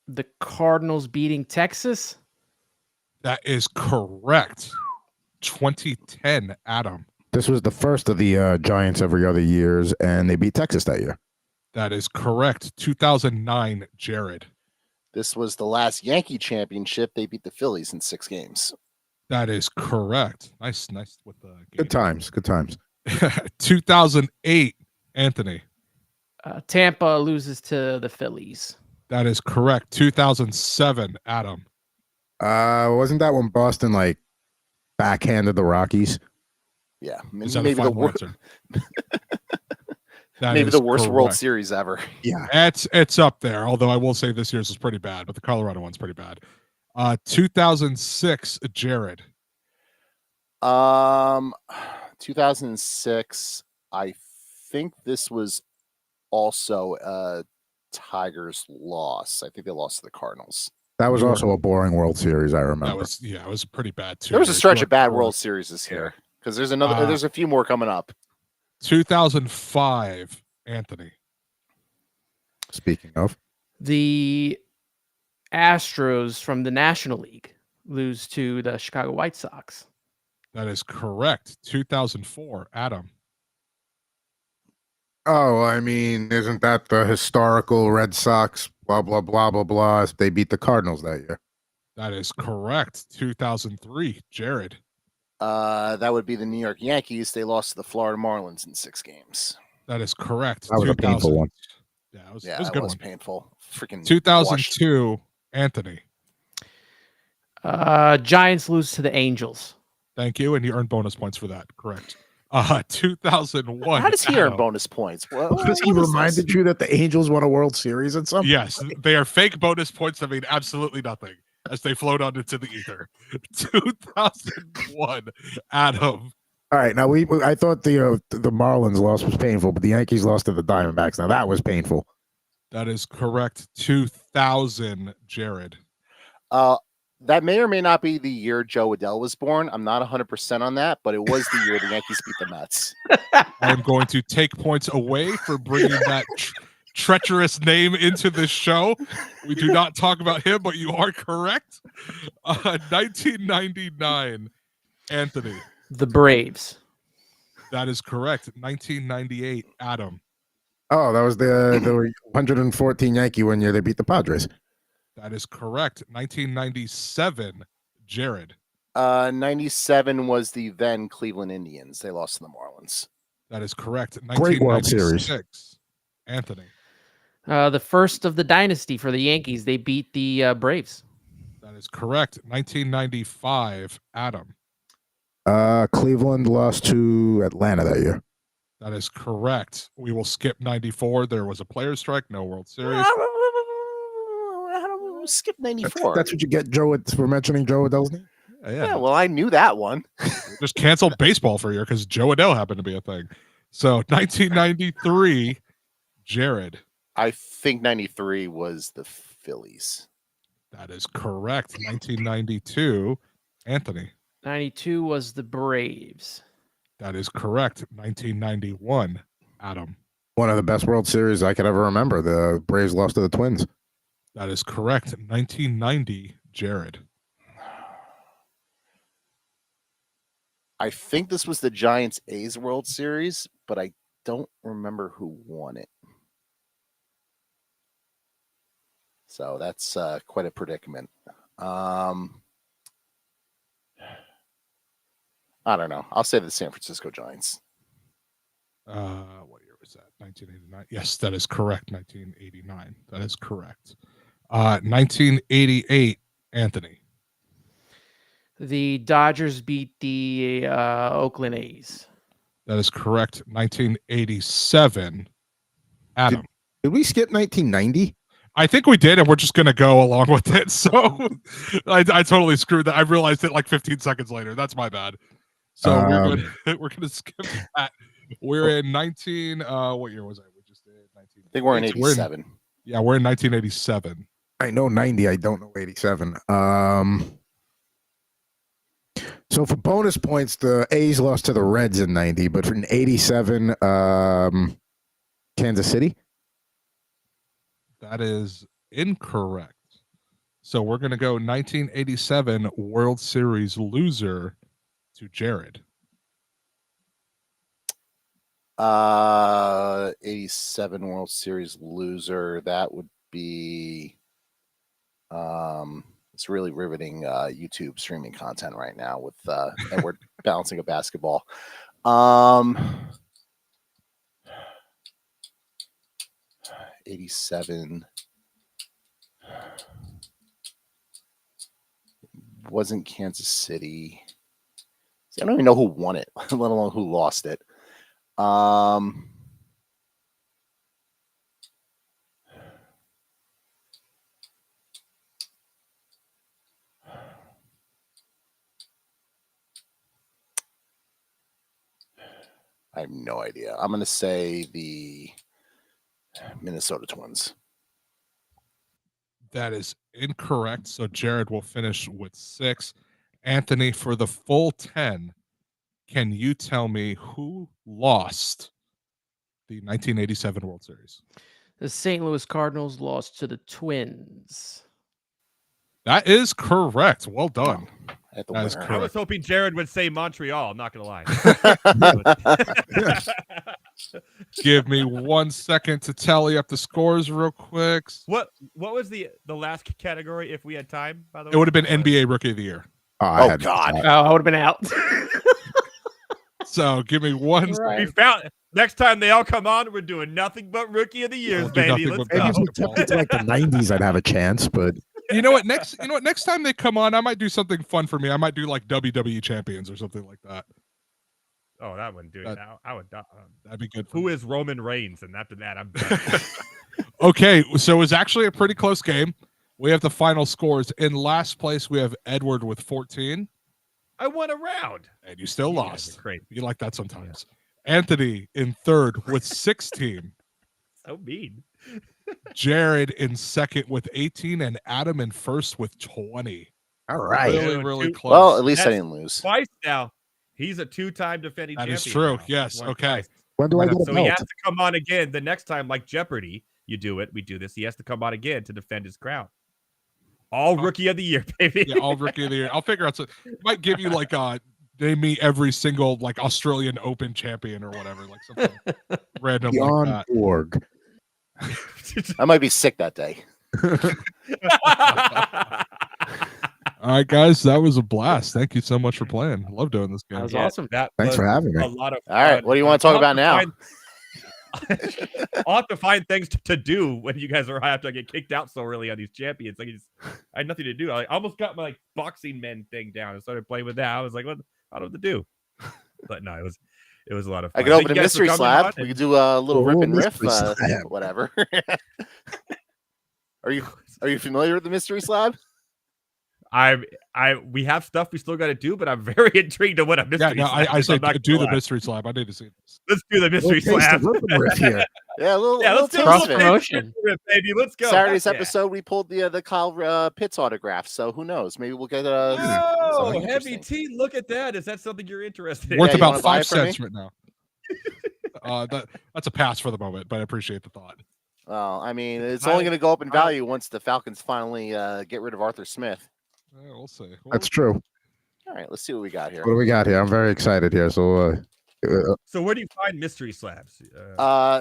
the Cardinals beating Texas. That is correct. 2010, Adam. This was the first of the Giants every other years, and they beat Texas that year. That is correct. 2009, Jared. This was the last Yankee championship. They beat the Phillies in 6 games. That is correct. Nice with the game. Good times. 2008, Anthony. Tampa loses to the Phillies. That is correct. 2007, Adam. Wasn't that when Boston like backhanded the Rockies? Yeah, Is that a maybe the final worst. answer? That Maybe is the worst World correct. Series ever. Yeah. It's up there. Although I will say this year's is pretty bad, but the Colorado one's pretty bad. 2006, Jared. 2006. I think this was also Tigers loss. I think they lost to the Cardinals. That was also a boring World Series, I remember. It was pretty bad too. There was a stretch of bad World Series this year because there's a few more coming up. 2005, Anthony. Speaking of, The Astros from the National League lose to the Chicago White Sox. That is correct. 2004, Adam. oh, I mean, isn't that the historical Red Sox? Blah blah blah blah blah. They beat the Cardinals that year. That is correct. 2003, Jared. That would be the New York Yankees. They lost to the Florida Marlins in 6 games. That is correct. That was a painful one. Yeah, it was Yeah, a that good was one. painful. Freaking 2002, Anthony. Giants lose to the Angels. Thank you, and you earned bonus points for that. Correct. 2001. How does he earn Adam. bonus points? Because he reminded you that the Angels won a World Series at some Yes, they are fake bonus points that mean absolutely nothing as they float out into the ether. 2001, Adam. All right, now I thought the Marlins loss was painful, but the Yankees lost to the Diamondbacks. Now that was painful. That is correct. 2000, Jared. That may or may not be the year Joe Adell was born. I'm not 100% on that, but it was the year the Yankees beat the Mets. I am going to take points away for bringing that treacherous name into this show. We do not talk about him, but you are correct. 1999, Anthony. The Braves. That is correct. 1998, Adam. Oh, that was the 114 Yankee one year they beat the Padres. That is correct. 1997, Jared. 97 was the then Cleveland Indians. They lost to the Marlins. That is correct. Great World Series. 1996, Anthony. The first of the dynasty for the Yankees. They beat the Braves. That is correct. 1995, Adam. Cleveland lost to Atlanta that year. That is correct. We will skip 94. There was a player strike, no World Series. Skip 94. That's what you get, Joe, for mentioning Joe Adell's name. Yeah, well, I knew that one. Just cancel baseball for a year because Joe Adell happened to be a thing. So 1993, Jared. I think 93 was the Phillies. That is correct. 1992, Anthony. 92 was the Braves. That is correct. 1991, Adam. One of the best World Series I could ever remember. The Braves lost to the Twins. That is correct. 1990, Jared. I think this was the Giants A's World Series, but I don't remember who won it. So that's quite a predicament. I don't know. I'll say the San Francisco Giants. What year was that? 1989. Yes, that is correct. 1989. That is correct. 1988, Anthony. The Dodgers beat the Oakland A's. That is correct. 1987, Adam. Did we skip 1990? I think we did, and we're just going to go along with it. So I totally screwed that. I realized it like 15 seconds later. That's my bad. So we're going to skip that. We're in 19. What year was I? We just did 19. I think we're in 87. We're in 1987. I know 90. I don't know 87. So for bonus points, the A's lost to the Reds in 90, but in 87, Kansas City. That is incorrect. So we're going to go 1987 World Series loser to Jared. 87 World Series loser. That would be it's really riveting YouTube streaming content right now with Edward balancing a basketball. 87 wasn't Kansas City. See, I don't even know who won it, let alone who lost it. I have no idea. I'm going to say the Minnesota Twins. That is incorrect. So Jared will finish with 6. Anthony, for the full 10, can you tell me who lost the 1987 World Series? The St. Louis Cardinals lost to the Twins. That is correct. Well done. That is I correct. was hoping Jared would say Montreal. I'm not gonna lie. Give me 1 second to tally up the scores real quick. What was the last category if we had time? By the way, It would have been NBA Rookie of the Year. Oh, God. Oh, I would have been out. So give me 1 Right. We found next time they all come on, we're doing nothing but Rookie of the Years, We'll do baby. nothing Let's but go. Maybe if we kept it to like the 90s, I'd have a chance. But You know what? Next time they come on, I might do something fun for me. I might do like WWE Champions or something like that. Oh, that one, dude. I would. That'd be good. Who is Roman Reigns? And after that, I'm done. Okay, so it was actually a pretty close game. We have the final scores. In last place, we have Edward with 14. I won a round. And you still You guys lost. are crazy. You like that sometimes. Anthony in third with 16. So mean. Jared in second with 18. And Adam in first with 20. all right. Really, Dude, really dude. close. Well, at least I That's didn't lose. Twice now. He's a 2-time defending That champion. is true. now. Yes. Won Okay. twice. When do I get a So he has belt? to come on again the next time, like Jeopardy. You do it. We do this. He has to come on again to defend his crown. All Rookie of the Year, baby. Yeah, all Rookie of the Year. I'll figure out. Might give you like name me every single like Australian Open champion or whatever, like something random like Beyond that. org. I might be sick that day. All right, guys, that was a blast. Thank you so much for playing. I love doing this game. That was Yeah, awesome. That Thanks for was having me. a lot of All right, fun. what do you want to talk I'll about now? I'll have to find things to do when you guys are after I get kicked out so early on these champions. Like, I had nothing to do. I almost got my like boxing men thing down and started playing with that. I was like, what? I don't know what to do. But no, it was a lot of fun. I could Thank open you a guys for mystery coming slab. on, We and- could do a little rip Oh, and riff, mystery slab. whatever. Are you familiar with the mystery slab? We have stuff we still got to do, but I'm very intrigued on what a Yeah, mystery. no, slab I is. say I'm not do gonna the lie. mystery slab. I need to see this. Let's do the mystery Little taste slab. of rip and riff here. Yeah, a little Yeah, let's do taste a of little it. promotion. baby. Let's go. Saturday's Heck yeah. episode, we pulled the Kyle Pitts autograph. So who knows? Maybe we'll get Oh, something heavy interesting. tea! Look at that. Is that something you're interested in? Worth you about wanna buy 5 it from me? cents right now. That's a pass for the moment, but I appreciate the thought. Well, I mean, it's I- only going to go up in I- value once the Falcons finally get rid of Arthur Smith. Yeah, we'll see. That's true. All right, let's see what we got here. What do we got here? I'm very excited here. So, So where do you find mystery slabs?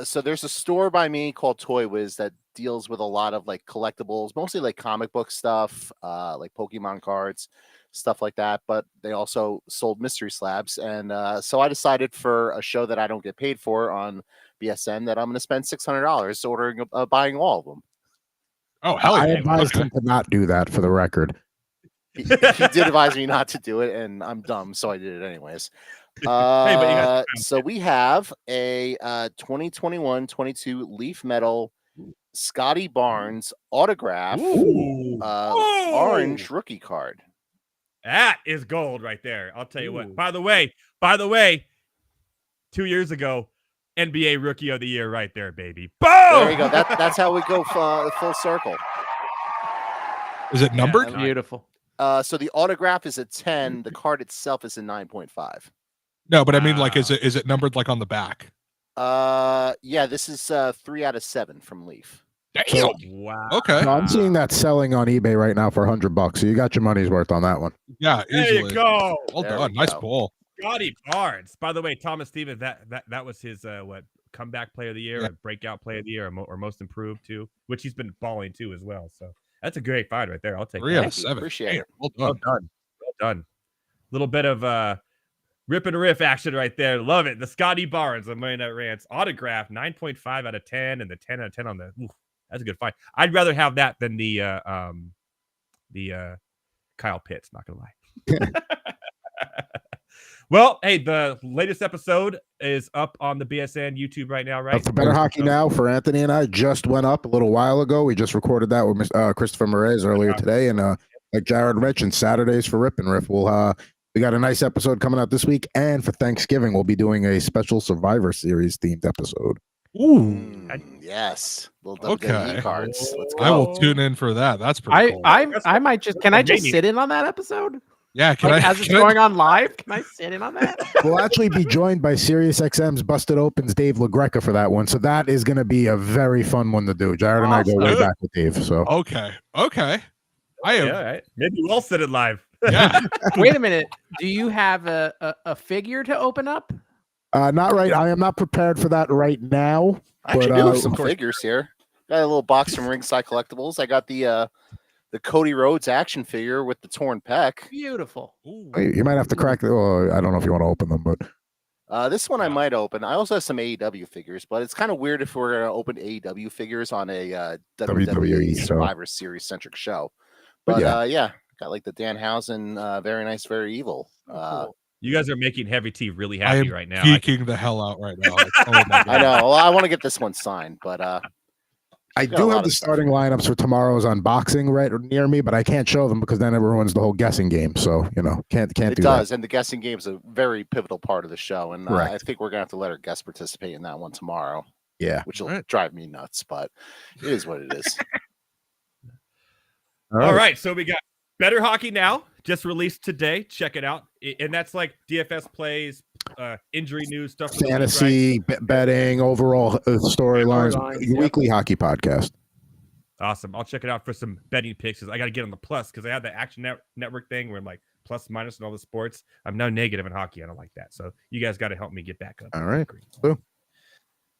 So there's a store by me called Toy Wiz that deals with a lot of like collectibles, mostly like comic book stuff, like Pokemon cards, stuff like that. But they also sold mystery slabs, and so I decided for a show that I don't get paid for on BSN that I'm going to spend $600 ordering, buying all of them. Oh, hell I yeah. advised Okay. him to not do that for the record. He did advise me not to do it, and I'm dumb, so I did it anyways. but you got So we have a 2021-22 Leaf Metal Scotty Barnes autograph, Ooh. Whoa! orange rookie card. That is gold right there. I'll tell you Ooh. what. By the way, 2 years ago, NBA Rookie of the Year right there, baby. Boom! There you go. That's how we go full circle. Is it numbered? Yeah, Beautiful. So the autograph is a 10. The card itself is a 9.5. No, but I mean, like, is it numbered like on the back? Yeah, this is 3 out of 7 from Leaf. Damn. Wow. Okay. So I'm seeing that selling on eBay right now for $100. So you got your money's worth on that one. Yeah, There easily. you go. Well There done. we Nice go. ball. Scotty Barnes. By the way, Thomas Stevens, that was his comeback player of the year, Yeah. or breakout player of the year, or most improved too, which he's been balling too as well. So that's a great find right there. I'll take 3 that. out Thank of you. 7. Appreciate Damn, it. well Well done. done. Well done. Little bit of rip and riff action right there. Love it. The Scotty Barnes of Monday Night Rants autograph, 9.5 out of 10, and the 10 out of 10 on the. Oof, that's a good find. I'd rather have that than the Kyle Pitts, not gonna lie. Well, hey, the latest episode is up on the BSN YouTube right now, right? For Better Hockey Now for Anthony and I just went up a little while ago. We just recorded that with Christopher Moraes earlier today, and like Jared mentioned, Saturdays for Rip and Riff. We got a nice episode coming out this week, and for Thanksgiving we'll be doing a special Survivor Series themed episode. Ooh, yes, little WWE cards. Let's go. I will tune in for that. That's pretty cool. I might just. Can I just sit in on that episode? Yeah, as it's going on live? Can I sit in on that? We'll actually be joined by SiriusXM's Busted Open's Dave LaGreca for that one, so that is going to be a very fun one to do. Jared and I go way back with Dave. So okay. I am. Yeah, all right. Maybe we'll sit it live. Yeah. Wait a minute. Do you have a figure to open up? Not right. I am not prepared for that right now. I actually do have some figures here. Got a little box from Ringside Collectibles. I got the Cody Rhodes action figure with the torn pec. Beautiful. You might have to crack it. Oh, I don't know if you want to open them, but this one I might open. I also have some AEW figures, but it's kind of weird if we're going to open AEW figures on a WWE Survivor Series centric show. But yeah, got like the Danhausen, Very Nice, Very Evil. You guys are making Heavy T really happy right now. Geeking the hell out right now. Like, oh my God. I know. Well, I want to get this one signed, but I do have the starting lineups for tomorrow's unboxing right near me, but I can't show them because then it ruins the whole guessing game. So can't do that. It does, and the guessing game is a very pivotal part of the show, and I think we're gonna have to let our guests participate in that one tomorrow. Yeah, which will drive me nuts, but it is what it is. All right, so we got Better Hockey Now, just released today. Check it out, and that's like DFS plays, injury news stuff, fantasy, betting, overall storylines, weekly hockey podcast. Awesome. I'll check it out for some betting picks. I got to get on the plus because I have the Action Network thing where I'm like plus minus and all the sports. I'm now negative in hockey. I don't like that. So you guys got to help me get back up. All right. Cool.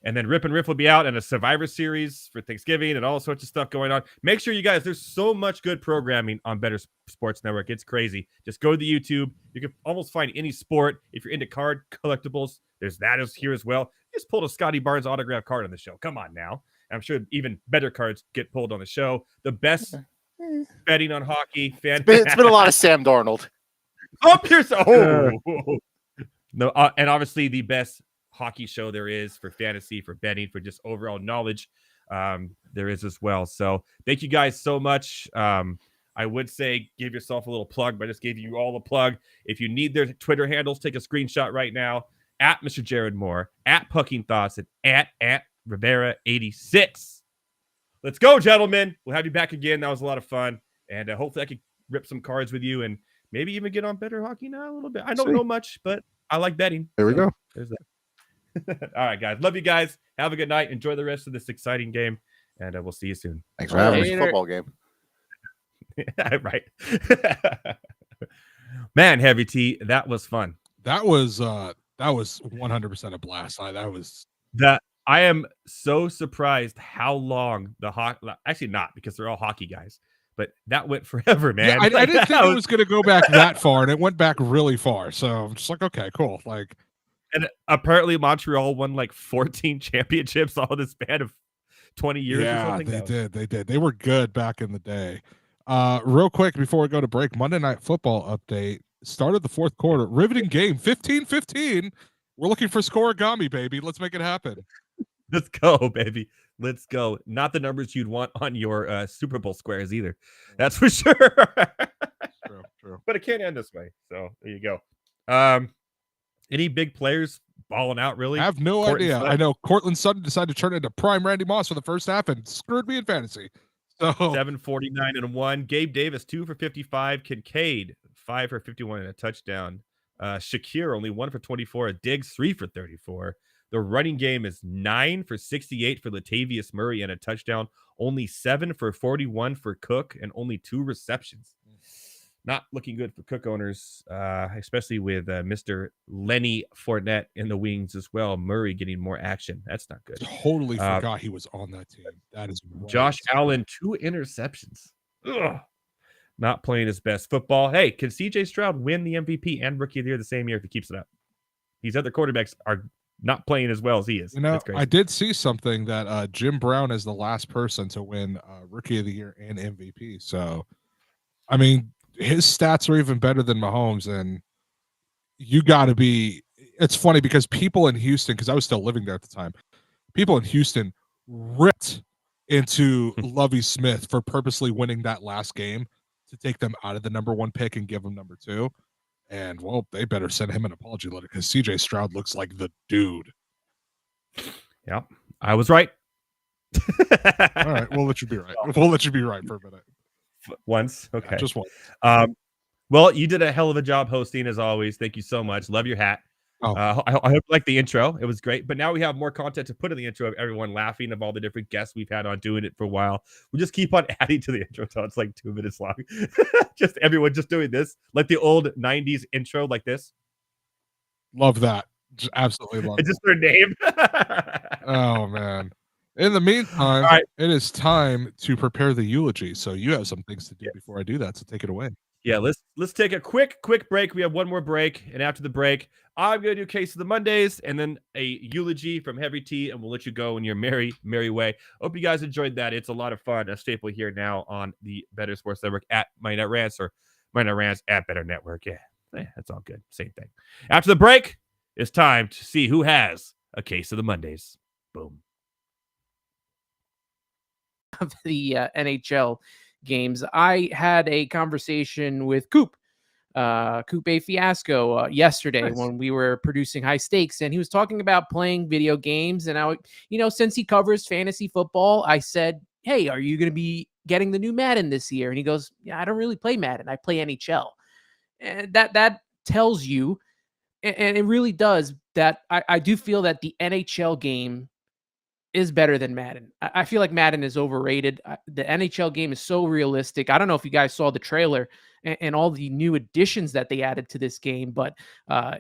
And then Rip and Riff will be out in a Survivor Series for Thanksgiving and all sorts of stuff going on. Make sure you guys, there's so much good programming on Better Sports Network. It's crazy. Just go to the YouTube. You can almost find any sport. If you're into card collectibles, there's that here as well. Just pulled a Scotty Barnes autograph card on the show. Come on now. I'm sure even better cards get pulled on the show. The best betting on hockey. It's been a lot of Sam Darnold. No, and obviously the best hockey show there is for fantasy, for betting, for just overall knowledge. There is as well. So thank you guys so much. I would say give yourself a little plug, but I just gave you all a plug. If you need their Twitter handles, take a screenshot right now at Mr. Jared Moore, at Pucking Thoughts, and at Rivera 86. Let's go, gentlemen. We'll have you back again. That was a lot of fun. And hopefully I can rip some cards with you and maybe even get on Better Hockey Now a little bit. I don't know much, but I like betting. There we go. There's that. All right, guys. Love you guys. Have a good night. Enjoy the rest of this exciting game. And we'll see you soon. Thanks for having me. Football game. Right. Man, Heavy T, that was fun. That was 100% a blast. I am so surprised how long the hockey, actually not because they're all hockey guys, but that went forever, man. Yeah, I didn't think it was going to go back that far, and it went back really far. So I'm just like, okay, cool. Like, and apparently Montreal won like 14 championships all this span of 20 years. Yeah, or something. They did. They were good back in the day. Real quick before we go to break, Monday Night Football update. Started the fourth quarter. Riveting game, 15-15. We're looking for scoregami, baby. Let's make it happen. Let's go, baby. Let's go. Not the numbers you'd want on your Super Bowl squares either. That's for sure. True. But it can't end this way. So there you go. Any big players balling out, really? I have no idea. I know Cortland Sutton decided to turn into prime Randy Moss for the first half and screwed me in fantasy. So 749-1. Gabe Davis 2 for 55. Kincaid 5 for 51 and a touchdown. Shakir only 1 for 24. Diggs 3 for 34. The running game is 9 for 68 for Latavius Murray and a touchdown. Only 7 for 41 for Cook and only 2 receptions. Not looking good for Cook owners, especially with Mr. Lenny Fournette in the wings as well. Murray getting more action. That's not good. Totally forgot he was on that team. That is right. Josh Allen, 2 interceptions. Ugh. Not playing his best football. Hey, can CJ Stroud win the MVP and Rookie of the Year the same year if he keeps it up? These other quarterbacks are not playing as well as he is. You know, I did see something that Jim Brown is the last person to win Rookie of the Year and MVP. So, I mean, his stats are even better than Mahomes, and you got to be. It's funny because people in Houston, because I was still living there at the time, people in Houston ripped into Lovie Smith for purposely winning that last game to take them out of the number 1 pick and give them number 2. And well, they better send him an apology letter because CJ Stroud looks like the dude. Yeah, I was right. All right, we'll let you be right. We'll let you be right for a minute. Once, okay, Yeah, just once. Well, you did a hell of a job hosting as always. Thank you so much. Love your hat. Oh. I hope you like the intro. It was great. But now we have more content to put in the intro of everyone laughing of all the different guests we've had on doing it for a while. We'll just keep on adding to the intro until it's like 2 minutes long. Just everyone just doing this, like the old 90s intro, like this. Love that. Just absolutely love It's just their name. Oh, man. In the meantime, All right. It is time to prepare the eulogy. So you have some things to do before I do that. So take it away. Yeah, let's take a quick break. We have one more break, and after the break, I'm gonna do Case of the Mondays and then a eulogy from Heavy T, and we'll let you go in your merry way. Hope you guys enjoyed that. It's a lot of fun. A staple here now on the Better Sports Network at MNR Rants or MNR Rants at Better Network. Yeah, that's all good. Same thing. After the break, it's time to see who has a Case of the Mondays. Boom. Of the NHL games, I had a conversation with Coop A Fiasco yesterday when we were producing High Stakes, and he was talking about playing video games. And I, since he covers fantasy football, I said, "Hey, are you going to be getting the new Madden this year?" And he goes, "Yeah, I don't really play Madden. I play NHL." And that tells you, and it really does, that I do feel that the NHL game is better than Madden. I feel like Madden is overrated. The NHL game is so realistic. I don't know if you guys saw the trailer and all the new additions that they added to this game, but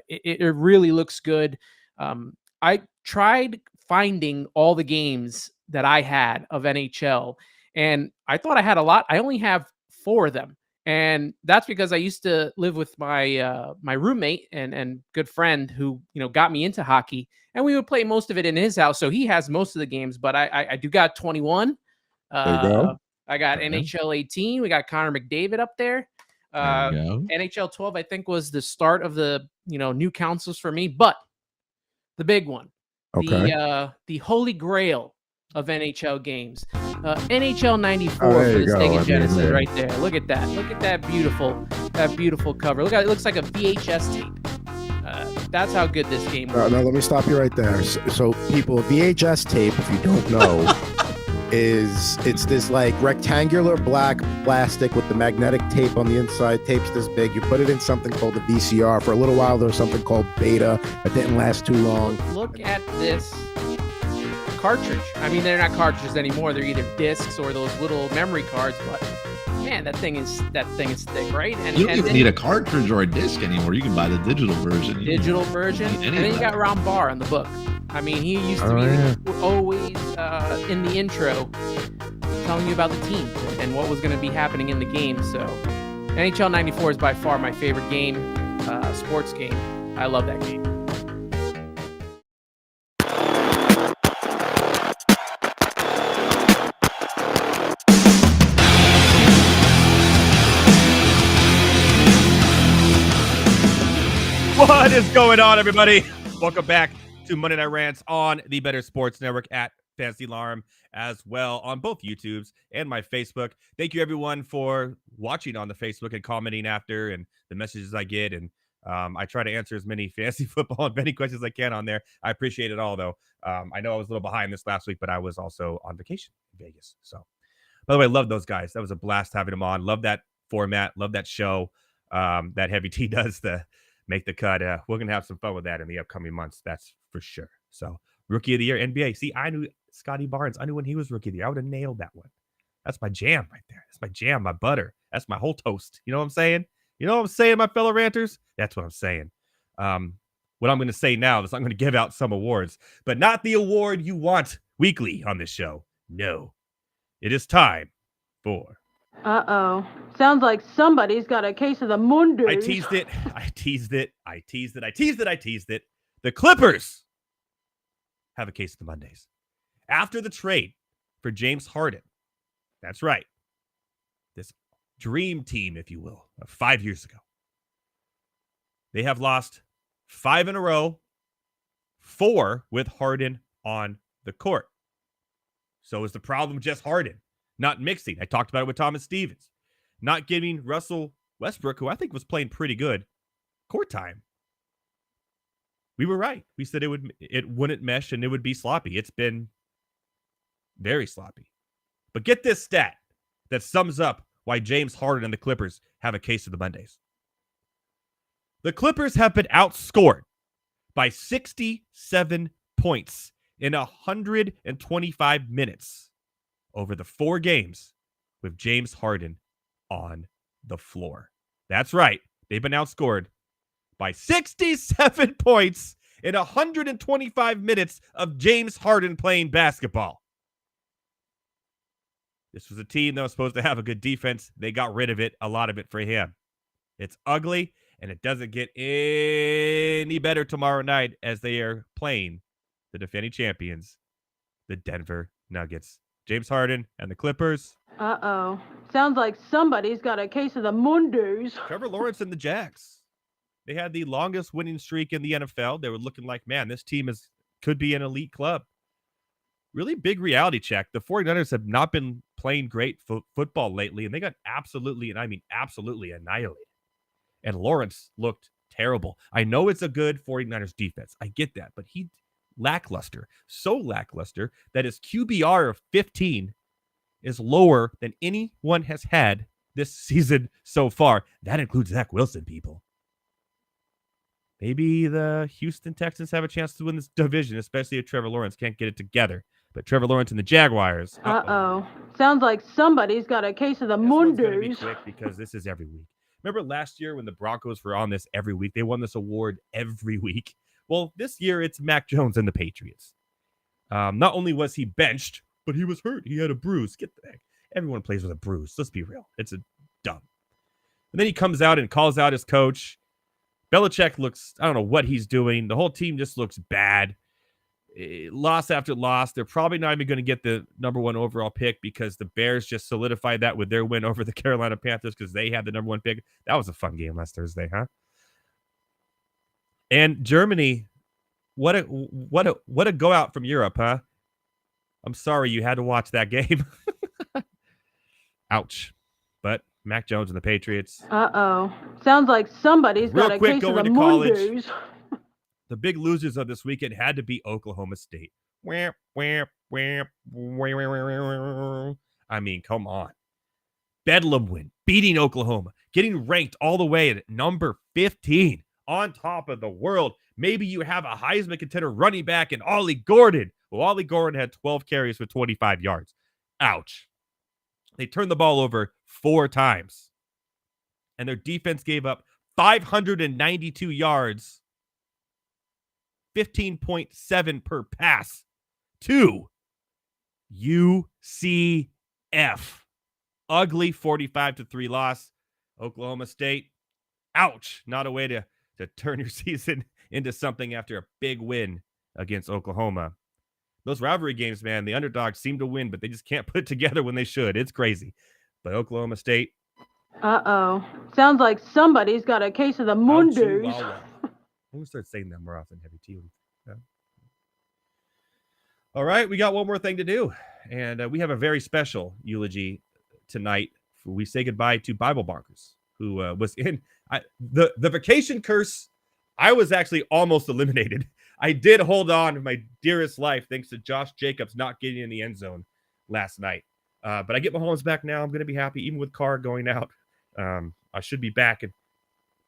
it really looks good. I tried finding all the games that I had of NHL, and I thought I had a lot. I only have 4 of them. And that's because I used to live with my my roommate and good friend who got me into hockey, and we would play most of it in his house. So he has most of the games, but I do got 21. There you go. I got NHL 18. We got Connor McDavid up there. NHL 12, I think, was the start of the new consoles for me. But the big one, the Holy Grail of NHL games. NHL 94 for the Sega Genesis right there. Look at that. Look at that beautiful cover. Look at it. Looks like a VHS tape. That's how good this game was. No, let me stop you right there. So people, VHS tape, if you don't know, it's this like rectangular black plastic with the magnetic tape on the inside. Tape's this big. You put it in something called a VCR. For a little while, there was something called Beta that didn't last too long. Look at this cartridge. I mean, they're not cartridges anymore. They're either discs or those little memory cards. But man, that thing is thick, right? And you don't even need a cartridge or a disc anymore. You can buy the digital version. And then you got Ron Barr on the book. I mean, he used to be always in the intro telling you about the team and what was going to be happening in the game. So NHL 94 is by far my favorite game, sports game. I love that game. What is going on, everybody? Welcome back to Monday Night Rants on the Better Sports Network at Fantasy Alarm, as well on both YouTubes and my Facebook. Thank you, everyone, for watching on the Facebook and commenting after and the messages I get. And I try to answer as many fantasy football and betting questions as I can on there. I appreciate it all, though. I know I was a little behind this last week, but I was also on vacation in Vegas. So, by the way, love those guys. That was a blast having them on. Love that format. Love that show that Heavy T does, the Make the Cut. We're going to have some fun with that in the upcoming months. That's for sure. So, Rookie of the Year, NBA. See, I knew Scotty Barnes. I knew when he was Rookie of the Year. I would have nailed that one. That's my jam right there. That's my jam, my butter. That's my whole toast. You know what I'm saying? You know what I'm saying, my fellow ranters? That's what I'm saying. What I'm going to say now is I'm going to give out some awards, but not the award you want weekly on this show. No. It is time for... Uh-oh. Sounds like somebody's got a case of the Mondays. I teased it. The Clippers have a case of the Mondays. After the trade for James Harden. That's right. This dream team, if you will, of 5 years ago. They have lost 5 in a row, 4 with Harden on the court. So is the problem just Harden not mixing? I talked about it with Thomas Stevens. Not giving Russell Westbrook, who I think was playing pretty good, court time. We were right. We said it wouldn't mesh and it would be sloppy. It's been very sloppy. But get this stat that sums up why James Harden and the Clippers have a case of the Mondays. The Clippers have been outscored by 67 points in 125 minutes over the 4 games with James Harden on the floor. That's right. They've been outscored by 67 points in 125 minutes of James Harden playing basketball. This was a team that was supposed to have a good defense. They got rid of it, a lot of it for him. It's ugly, and it doesn't get any better tomorrow night as they are playing the defending champions, the Denver Nuggets. James Harden and the Clippers. Uh-oh. Sounds like somebody's got a case of the Mondays. Trevor Lawrence and the Jags. They had the longest winning streak in the NFL. They were looking like, man, this team could be an elite club. Really big reality check. The 49ers have not been playing great football lately, and they got absolutely, and I mean absolutely annihilated. And Lawrence looked terrible. I know it's a good 49ers defense. I get that, but he lackluster. So lackluster that his QBR of 15 is lower than anyone has had this season so far. That includes Zach Wilson, people. Maybe the Houston Texans have a chance to win this division, especially if Trevor Lawrence can't get it together. But Trevor Lawrence and the Jaguars. Uh-oh. Sounds like somebody's got a case of the Mondays. Be quick because this is every week. Remember last year when the Broncos were on this every week? They won this award every week. Well, this year it's Mac Jones and the Patriots. Not only was he benched, but he was hurt. He had a bruise. Get the heck. Everyone plays with a bruise. Let's be real. It's dumb. And then he comes out and calls out his coach. Belichick looks, I don't know what he's doing. The whole team just looks bad. Loss after loss. They're probably not even going to get the number 1 overall pick because the Bears just solidified that with their win over the Carolina Panthers because they had the number 1 pick. That was a fun game last Thursday, huh? And Germany, what a go out from Europe, huh? I'm sorry you had to watch that game. Ouch. But Mac Jones and the Patriots. Uh-oh. Sounds like somebody's got a case of the Mondays. The big losers of this weekend had to be Oklahoma State. I mean, come on. Bedlam win, beating Oklahoma, getting ranked all the way at number 15 on top of the world. Maybe you have a Heisman contender running back in Ollie Gordon. Well, Ollie Gordon had 12 carries for 25 yards. Ouch. They turned the ball over 4 times. And their defense gave up 592 yards, 15.7 per pass to UCF. Ugly 45-3 loss. Oklahoma State. Ouch. Not a way to turn your season into something after a big win against Oklahoma. Those rivalry games, man, the underdogs seem to win, but they just can't put it together when they should. It's crazy. But Oklahoma State. Uh-oh. Sounds like somebody's got a case of the Mondays. I'm going to start saying that more often, Heavy T. Yeah. All right, we got one more thing to do. And we have a very special eulogy tonight. We say goodbye to Bible Bonkers, who was in the vacation curse. I was actually almost eliminated. I did hold on to my dearest life thanks to Josh Jacobs not getting in the end zone last night. But I get Mahomes back now. I'm going to be happy, even with Carr going out. I should be back and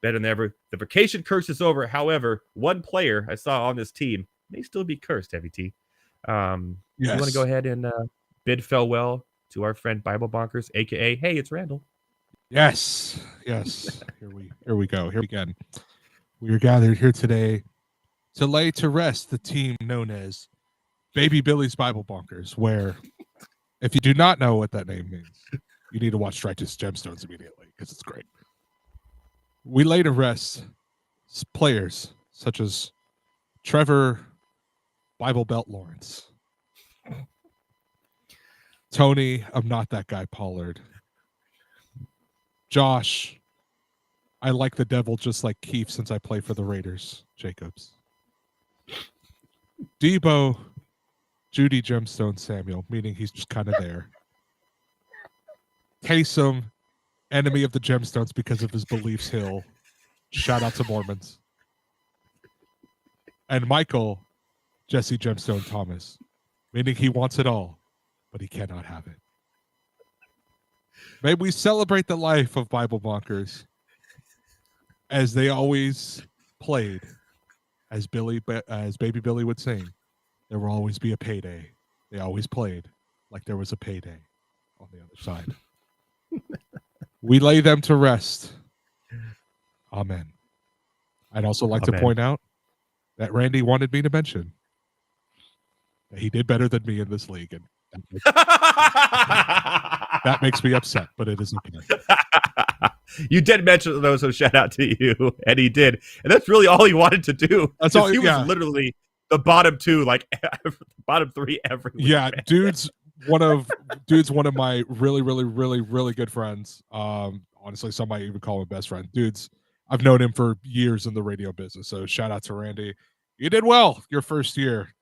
better than ever. The vacation curse is over. However, one player I saw on this team may still be cursed, Heavy T. Yes. You want to go ahead and bid farewell to our friend Bible Bonkers, a.k.a. Hey, it's Randall. Yes. Here we go. Here again. We are gathered here today to lay to rest the team known as Baby Billy's Bible Bonkers, where if you do not know what that name means, you need to watch Righteous Gemstones immediately because it's great. We lay to rest players such as Trevor Bible Belt Lawrence, Tony, I'm not that guy Pollard, Josh, I like the devil just like Keith since I play for the Raiders. Jacobs. Debo, Judy Gemstone Samuel, meaning he's just kind of there. Taysom, enemy of the Gemstones because of his beliefs Hill. Shout out to Mormons. And Michael, Jesse Gemstone Thomas, meaning he wants it all, but he cannot have it. May we celebrate the life of Bible bonkers as they always played, as Baby Billy would sing, there will always be a payday. They always played like there was a payday on the other side. We lay them to rest. Amen. I'd also like to point out that Randy wanted me to mention that he did better than me in this league, and that makes me upset, but it is okay. You did mention those, so shout out to you, and he did, and that's really all he wanted to do. That's all. He was literally the bottom two, like bottom three every week. Yeah, man. dude's one of my really good friends. Honestly, some might even call him best friend. I've known him for years in the radio business. So shout out to Randy. You did well your first year.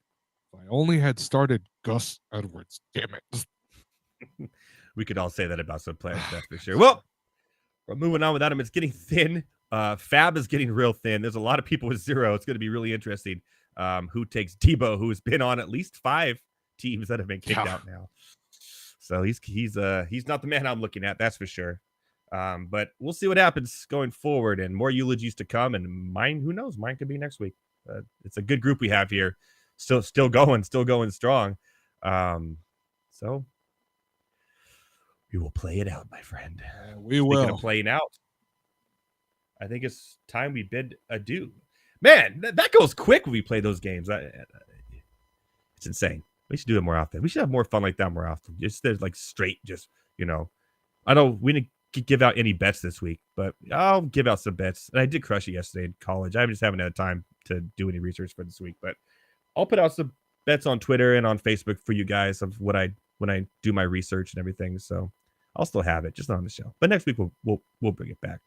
I only had started Gus Edwards. Damn it. We could all say that about some players, that's for sure. Well, we're moving on without him. It's getting thin. Fab is getting real thin. There's a lot of people with 0. It's going to be really interesting. Who takes Debo, who's been on at least 5 teams that have been kicked out now. So he's not the man I'm looking at, that's for sure. But we'll see what happens going forward, and more eulogies to come. And mine, who knows? Mine could be next week. It's a good group we have here. Still going strong. So we will play it out, my friend. We will. Speaking of playing out, I think it's time we bid adieu. Man, that goes quick when we play those games. It's insane. We should do it more often. We should have more fun like that more often. Just there's like straight, just I know we didn't give out any bets this week, but I'll give out some bets. And I did crush it yesterday in college. I just haven't had time to do any research for this week, but I'll put out some bets on Twitter and on Facebook for you guys of when I do my research and everything. So I'll still have it, just not on the show. But next week we'll bring it back.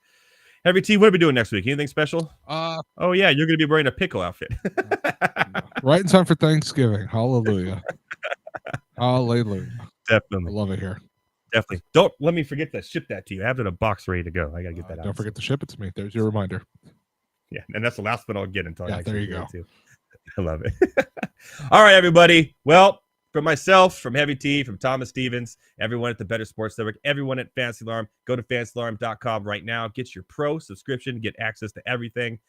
Heavy T, what are we doing next week? Anything special? Oh yeah, you're gonna be wearing a pickle outfit. Right in time for Thanksgiving. Hallelujah. Hallelujah. Definitely. I love it here. Definitely. Don't let me forget to ship that to you. I have it in a box ready to go. I gotta get that out. Don't forget to ship it to me. There's your reminder. Yeah, and that's the last one I'll get until there you go. Too. I love it. All right, everybody. Well, from myself, from Heavy T, from Thomas Stevens, everyone at the Better Sports Network, everyone at Fantasy Alarm, go to fantasyalarm.com right now. Get your pro subscription. Get access to everything.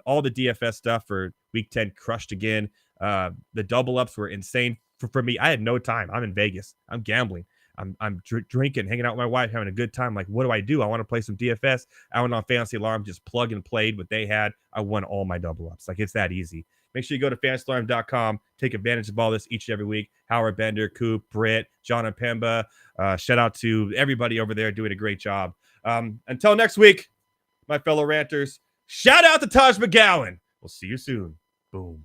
All the DFS stuff for Week 10 crushed again. The double ups were insane for me. I had no time. I'm in Vegas. I'm gambling. I'm drinking, hanging out with my wife, having a good time. Like, what do? I want to play some DFS. I went on Fantasy Alarm, just plug and played what they had. I won all my double ups. Like, it's that easy. Make sure you go to fantasyalarm.com. Take advantage of all this each and every week. Howard Bender, Coop, Britt, John and Pemba. Shout out to everybody over there doing a great job. Until next week, my fellow ranters, shout out to Taj McGowan. We'll see you soon. Boom.